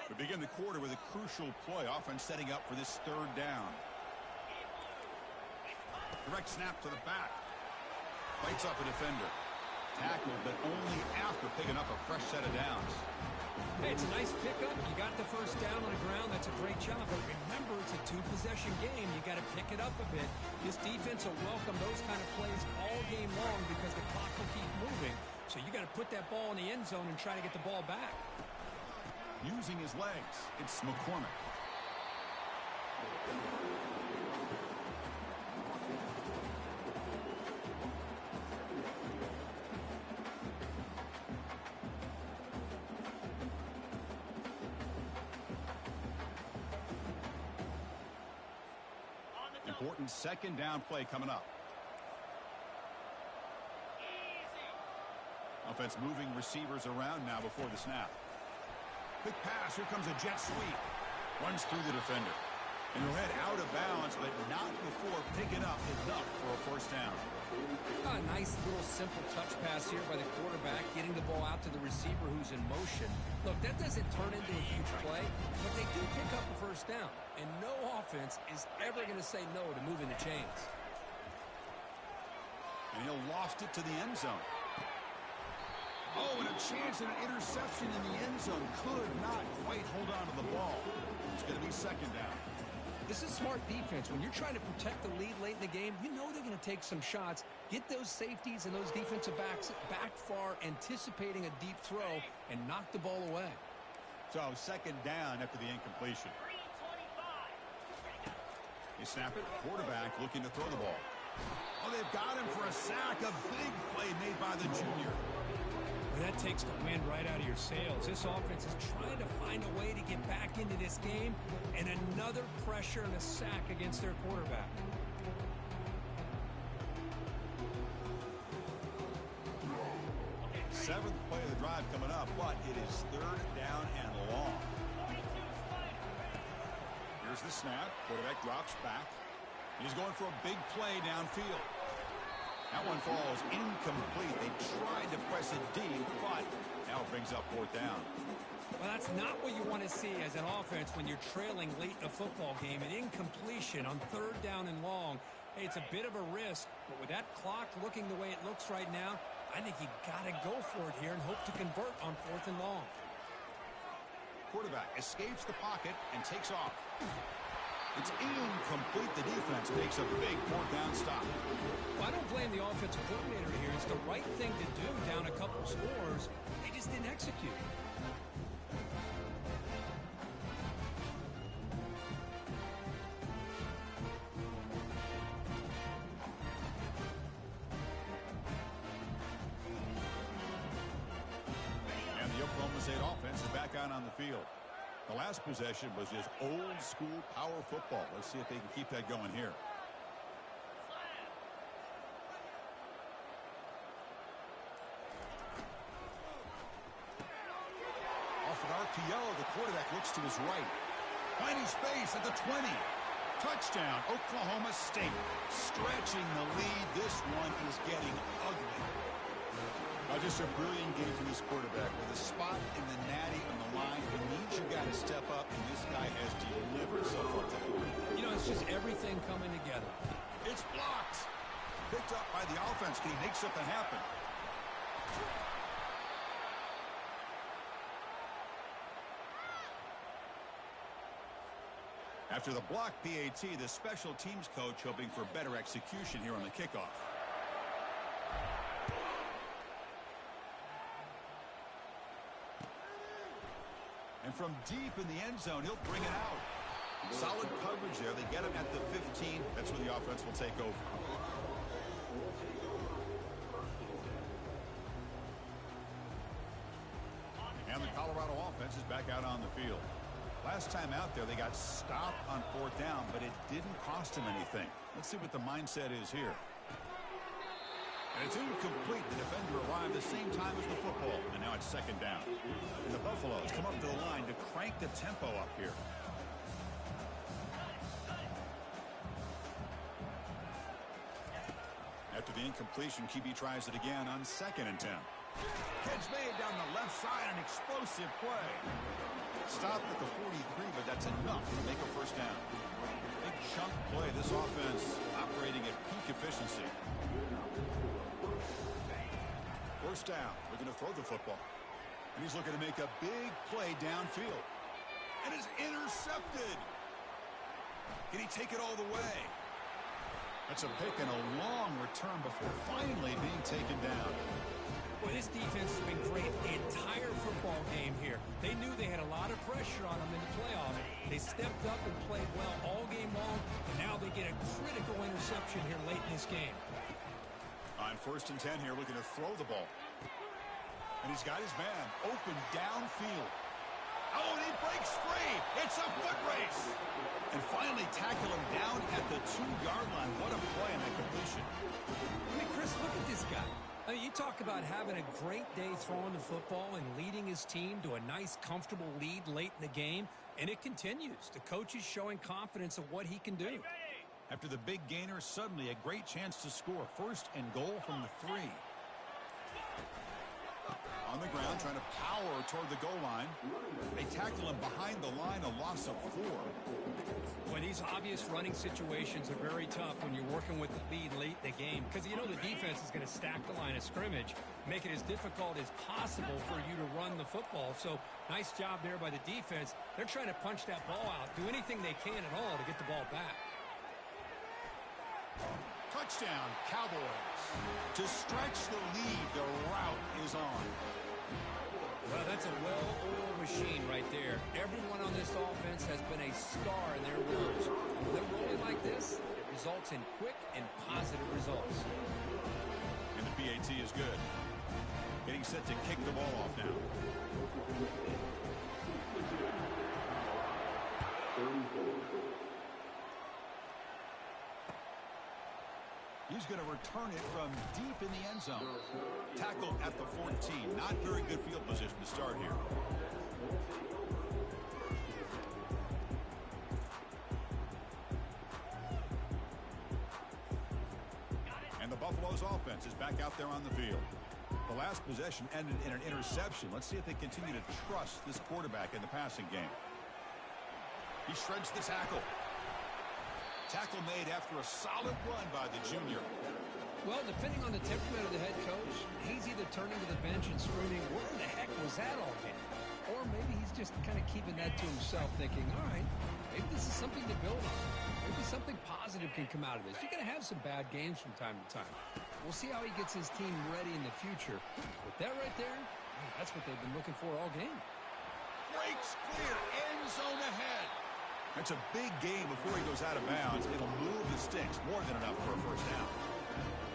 We begin the quarter with a crucial play, offense setting up for this third down. Direct snap to the back. Fights off a defender. Tackled, but only after picking up a fresh set of downs. Hey, it's a nice pickup. You got the first down on the ground. That's a great job. But remember, it's a two-possession game. You got to pick it up a bit. This defense will welcome those kind of plays all game long because the clock will keep moving. So you got to put that ball in the end zone and try to get the ball back. Using his legs, it's McCormick. important second down play coming up. Offense moving receivers around now before the snap. Quick pass. Here comes a jet sweep. Runs through the defender. And he'll head out of bounds, but not before picking up enough for a first down. A nice little simple touch pass here by the quarterback, getting the ball out to the receiver who's in motion. Look, that doesn't turn into a huge play, but they do pick up a first down. And no offense is ever going to say no to moving the chains. And he'll loft it to the end zone. Oh, and a chance at an interception in the end zone. Could not quite hold on to the ball. It's going to be second down. This is smart defense. When you're trying to protect the lead late in the game, you know they're going to take some shots, get those safeties and those defensive backs back far, anticipating a deep throw, and knock the ball away. So second down after the incompletion. You snap it. Quarterback looking to throw the ball. Oh, they've got him for a sack. A big play made by the junior. Well, that takes the wind right out of your sails. This offense is trying to find a way to get back into this game, and another pressure and a sack against their quarterback. Seventh play of the drive coming up, but it is third down and long. Here's the snap. Quarterback drops back. He's going for a big play downfield. That one falls incomplete. They tried to press it deep, but now it brings up fourth down. Well, that's not what you want to see as an offense when you're trailing late in a football game. An incompletion on third down and long. Hey, it's a bit of a risk, but with that clock looking the way it looks right now, I think you got to go for it here and hope to convert on fourth and long. Quarterback escapes the pocket and takes off. It's incomplete. The defense makes a big fourth down stop. Well, I don't blame the offensive coordinator here. It's the right thing to do down a couple scores. They just didn't execute. And the Oklahoma State offense is back out on the field. The last possession was just old-school power football. Let's see if they can keep that going here. Off an RPO, the quarterback looks to his right. Finding space at the 20. Touchdown, Oklahoma State. Stretching the lead. This one is getting ugly. Just a brilliant game for this quarterback. With a spot in the natty on the line, he needs you guy to step up, and this guy has delivered so far tonight. You know, it's just everything coming together. It's blocked. Picked up by the offense. Can he make something happen? After the block PAT, the special teams coach hoping for better execution here on the kickoff. And from deep in the end zone, he'll bring it out. Solid coverage there. They get him at the 15. That's where the offense will take over. And the Colorado offense is back out on the field. Last time out there, they got stopped on fourth down, but it didn't cost them anything. Let's see what the mindset is here. And it's incomplete. The defender arrived the same time as the football, and now it's second down. And the Buffaloes come up to the line to crank the tempo up here. After the incompletion, QB tries it again on 2nd and 10. Catch made down the left side, an explosive play. Stopped at the 43, but that's enough to make a first down. Big chunk play. This offense operating at peak efficiency. First down. Looking to throw the football. And he's looking to make a big play downfield. And it's intercepted. Can he take it all the way? That's a pick and a long return before finally being taken down. Boy, this defense has been great the entire football game here. They knew they had a lot of pressure on them in the playoffs. They stepped up and played well all game long, and now they get a critical interception here late in this game. On 1st and 10 here, looking to throw the ball. And he's got his man open downfield. Oh, and he breaks free. It's a foot race. And finally tackle him down at the the 2-yard line. What a play on that completion. I mean, Chris, look at this guy. I mean, you talk about having a great day throwing the football and leading his team to a nice, comfortable lead late in the game, and it continues. The coach is showing confidence of what he can do. After the big gainer, suddenly a great chance to score. 1st and goal from the 3. On the ground, trying to power toward the goal line. They tackle him behind the line, a loss of 4. Well, these obvious running situations are very tough when you're working with the lead late in the game because you know the defense is going to stack the line of scrimmage, make it as difficult as possible for you to run the football. So nice job there by the defense. They're trying to punch that ball out, do anything they can at all to get the ball back. Touchdown, Cowboys. To stretch the lead, the route is on. Well, that's a well-oiled machine right there. Everyone on this offense has been a star in their roles. When they're rolling like this, it results in quick and positive results. And the PAT is good. Getting set to kick the ball off now. He's going to return it from deep in the end zone. Tackled at the 14. Not very good field position to start here. And the Buffalo's offense is back out there on the field. The last possession ended in an interception. Let's see if they continue to trust this quarterback in the passing game. He shreds the tackle. Tackle made after a solid run by the junior. Well, depending on the temperament of the head coach, he's either turning to the bench and screaming, where the heck was that all game? Or maybe he's just kind of keeping that to himself, thinking, all right, maybe this is something to build on. Maybe something positive can come out of this. You're going to have some bad games from time to time. We'll see how he gets his team ready in the future. But that right there, hey, that's what they've been looking for all game. Breaks clear, end zone ahead. That's a big game before he goes out of bounds. It'll move the sticks more than enough for a first down.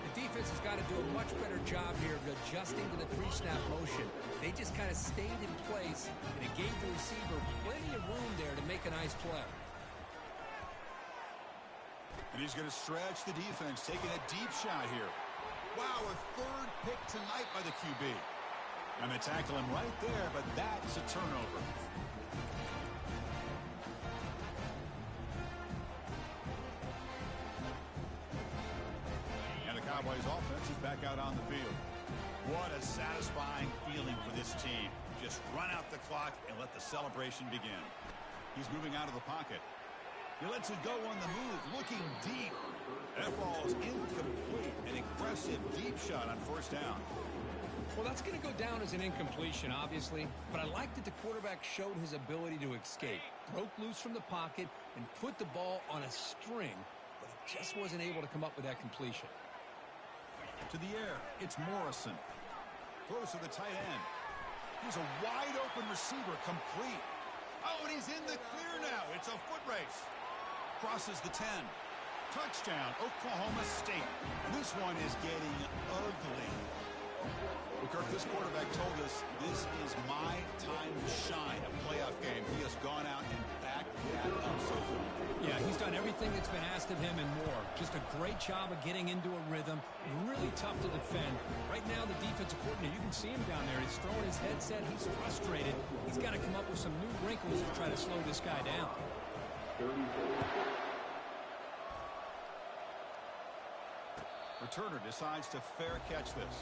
The defense has got to do a much better job here of adjusting to the pre-snap motion. They just kind of stayed in place, and it gave the receiver plenty of room there to make a nice play. And he's going to stretch the defense, taking a deep shot here. Wow, a 3rd pick tonight by the QB. And they tackle him right there, but that's a turnover. Cowboys offense is back out on the field. What a satisfying feeling for this team. Just run out the clock and let the celebration begin. He's moving out of the pocket. He lets it go on the move, looking deep. That ball is incomplete. An aggressive deep shot on 1st down. Well, that's going to go down as an incompletion, obviously. But I like that the quarterback showed his ability to escape. Broke loose from the pocket and put the ball on a string. But he just wasn't able to come up with that completion. To the air, it's Morrison. Throws to the tight end. He's a wide-open receiver, complete. Oh, and he's in the clear now. It's a foot race. Crosses the 10. Touchdown, Oklahoma State. And this one is getting ugly. Well, Kirk, this quarterback told us this is my time to shine, a playoff game. He has gone out and backed that up so far. Yeah, he's done everything that's been asked of him and more. Just a great job of getting into a rhythm. Really tough to defend. Right now, the defensive coordinator, you can see him down there. He's throwing his headset. He's frustrated. He's got to come up with some new wrinkles to try to slow this guy down. Returner decides to fair catch this.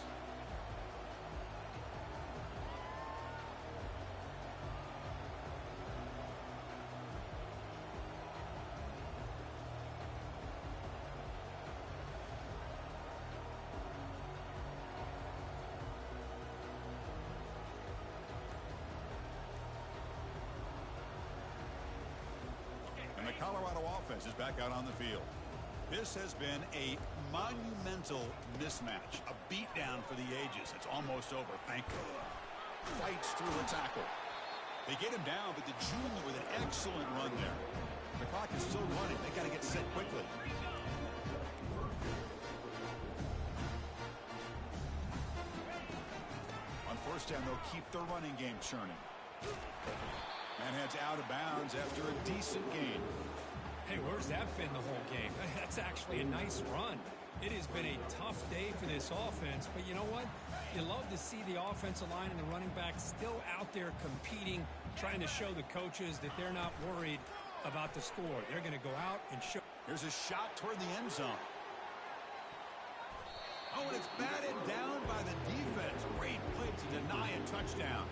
And the Colorado offense is back out on the field. This has been a monumental mismatch, a beatdown for the ages. It's almost over, thank God. Fights through the tackle. They get him down, but the junior with an excellent run there. The clock is still running. They got to get set quickly. On 1st down, they'll keep the running game churning. And heads out of bounds after a decent gain. Hey, where's that been the whole game? That's actually a nice run. It has been a tough day for this offense, but you know what? You love to see the offensive line and the running back still out there competing, trying to show the coaches that they're not worried about the score. They're going to go out and show. Here's a shot toward the end zone. Oh, and it's batted down by the defense. Great play to deny a touchdown.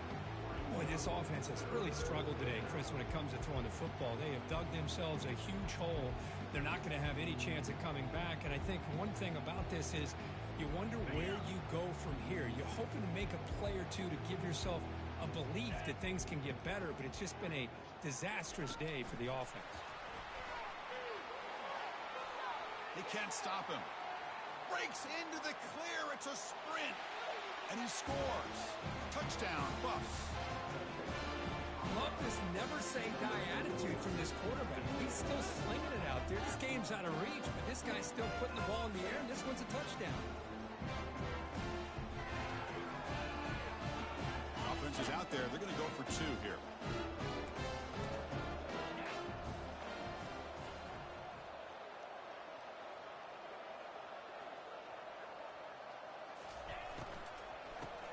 Boy, this offense has really struggled today, Chris, when it comes to throwing the football. They have dug themselves a huge hole. They're not going to have any chance of coming back. And I think one thing about this is you wonder where you go from here. You're hoping to make a play or two to give yourself a belief that things can get better, but it's just been a disastrous day for the offense. They can't stop him. Breaks into the clear. It's a sprint. And he scores. Touchdown, Buffs. Love this never-say-die attitude from this quarterback. He's still slinging it out there. This game's out of reach, but this guy's still putting the ball in the air, and this one's a touchdown. Offense is out there. They're going to go for two here.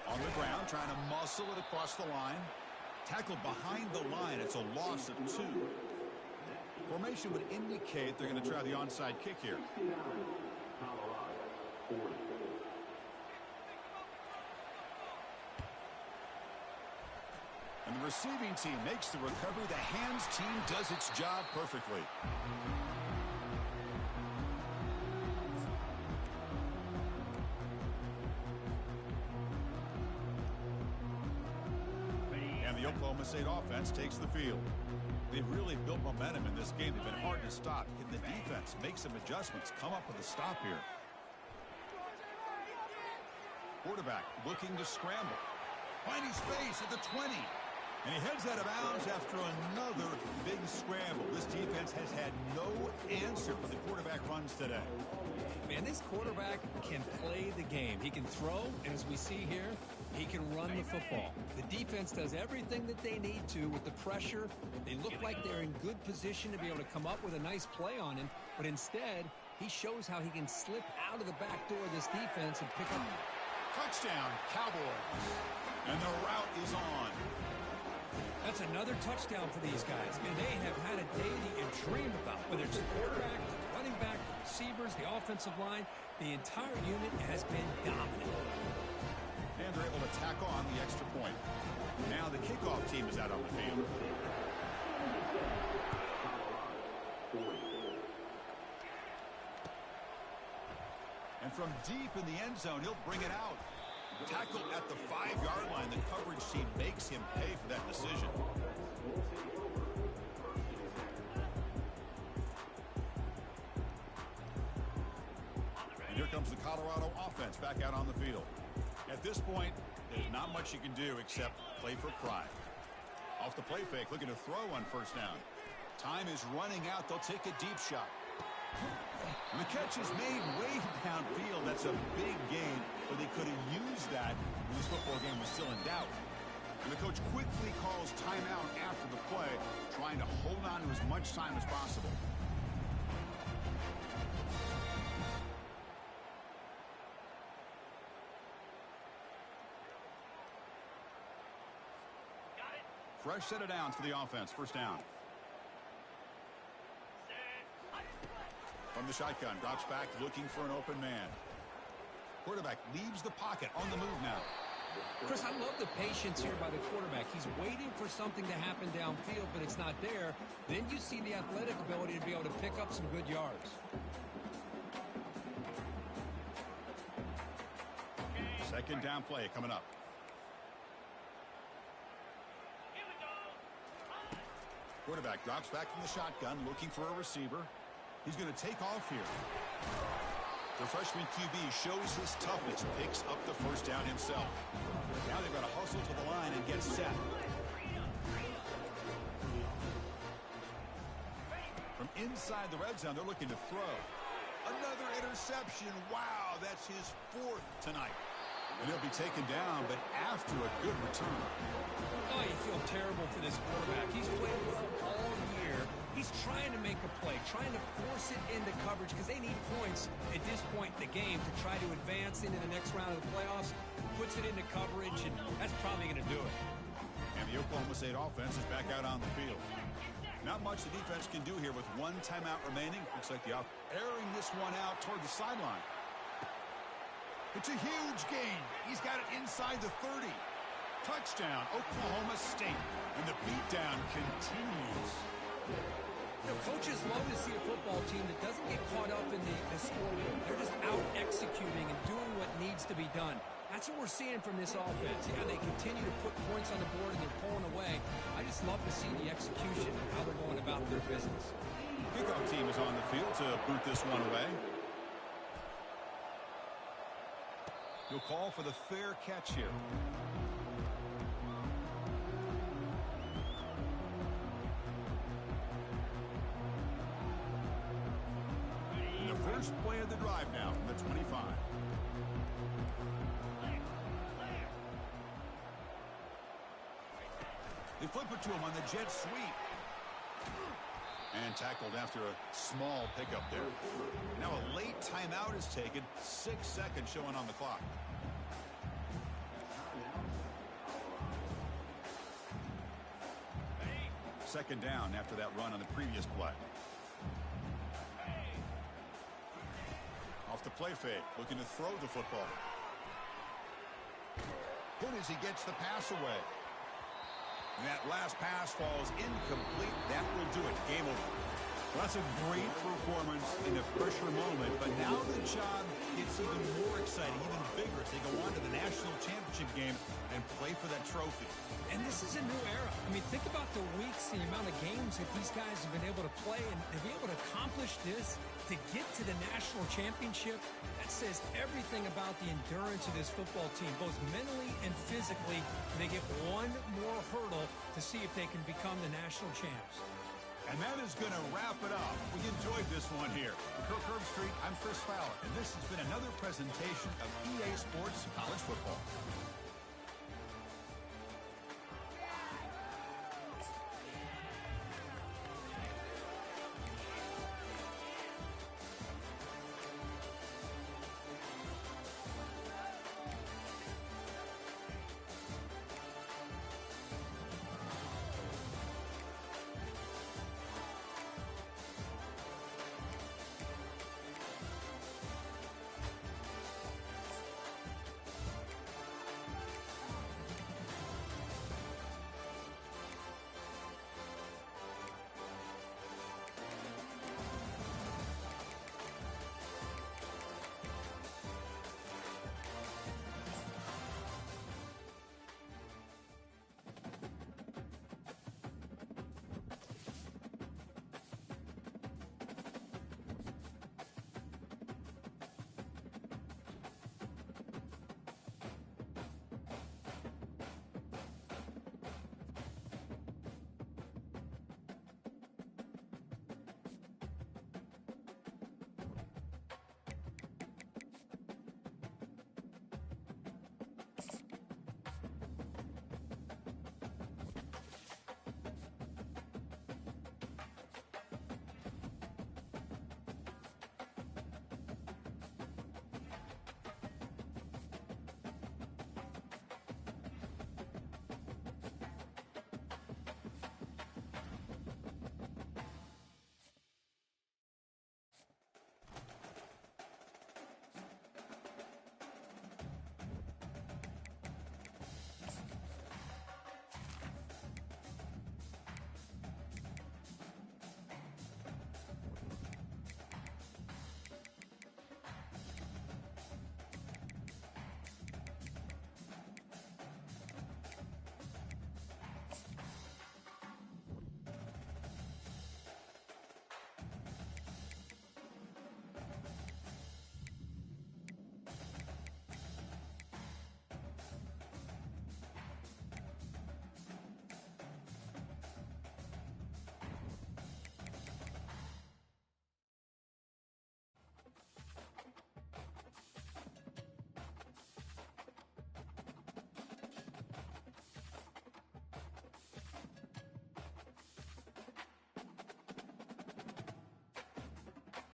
On the ground, trying to muscle it across the line. Tackled behind the line. It's a loss of 2. Formation would indicate they're going to try the onside kick here. And the receiving team makes the recovery. The hands team does its job perfectly. The Oklahoma State offense takes the field. They've really built momentum in this game. They've been hard to stop. Can the defense make some adjustments, come up with a stop here? Quarterback looking to scramble. Finding space at the 20. And he heads out of bounds after another big scramble. This defense has had no answer for the quarterback runs today. Man, this quarterback can play the game. He can throw, and as we see here, he can run the football. The defense does everything that they need to with the pressure. They look like they're in good position to be able to come up with a nice play on him, but instead, he shows how he can slip out of the back door of this defense and pick up. Touchdown, Cowboys. And the route is on. That's another touchdown for these guys. Man, they have had a day that you dream about, whether it's the quarterback, the running back, the receivers, the offensive line. The entire unit has been dominant. And they're able to tack on the extra point. Now the kickoff team is out on the field. And from deep in the end zone, he'll bring it out. Tackled at the 5-yard line. The coverage team makes him pay for that decision. And here comes the Colorado offense back out on the field. At this point, there's not much you can do except play for pride. Off the play fake, looking to throw on first down. Time is running out. They'll take a deep shot. And the catch is made way downfield. That's a big gain, but they could have used that when this football game was still in doubt. And the coach quickly calls timeout after the play, trying to hold on to as much time as possible. Fresh set of downs for the offense. First down. From the shotgun, drops back, looking for an open man. Quarterback leaves the pocket, on the move now. Chris, I love the patience here by the quarterback. He's waiting for something to happen downfield, but it's not there. Then you see the athletic ability to be able to pick up some good yards. Second down play coming up. Quarterback drops back from the shotgun, looking for a receiver. He's going to take off here. The freshman QB shows his toughness, picks up the first down himself. Now they've got to hustle to the line and get set. From inside the red zone, they're looking to throw. Another interception. Wow, that's his 4th tonight. And he'll be taken down, but after a good return. Oh, you feel terrible for this quarterback. He's played well all year. He's trying to make a play, trying to force it into coverage because they need points at this point in the game to try to advance into the next round of the playoffs. Puts it into coverage, and that's probably going to do it. And the Oklahoma State offense is back out on the field. Not much the defense can do here with one timeout remaining. Looks like the airing this one out toward the sideline. It's a huge gain. He's got it inside the 30. Touchdown, Oklahoma State. And the beatdown continues. You know, coaches love to see a football team that doesn't get caught up in the scoreboard. They're just out executing and doing what needs to be done. That's what we're seeing from this offense. Yeah, they continue to put points on the board and they're pulling away. I just love to see the execution and how they're going about their business. Kickoff team is on the field to boot this one away. You'll call for the fair catch here. And the first play of the drive now from the 25. They flip it to him on the jet sweep. And tackled after a small pickup there. Now a late timeout is taken. 6 seconds showing on the clock. Second down after that run on the previous play. Off the play fake, looking to throw the football. Good as he gets the pass away. And that last pass falls incomplete. That will do it. Game over. Well, that's a great performance in a pressure moment, but now the job gets even more exciting, even bigger as they go on to the national championship game and play for that trophy. And this is a new era. I mean, think about the weeks, the amount of games that these guys have been able to play, and to be able to accomplish this, to get to the national championship, that says everything about the endurance of this football team, both mentally and physically. They get one more hurdle to see if they can become the national champs. And that is going to wrap it up. We enjoyed this one here. For Kirk Herbstreit, I'm Chris Fowler, and this has been another presentation of EA Sports College Football.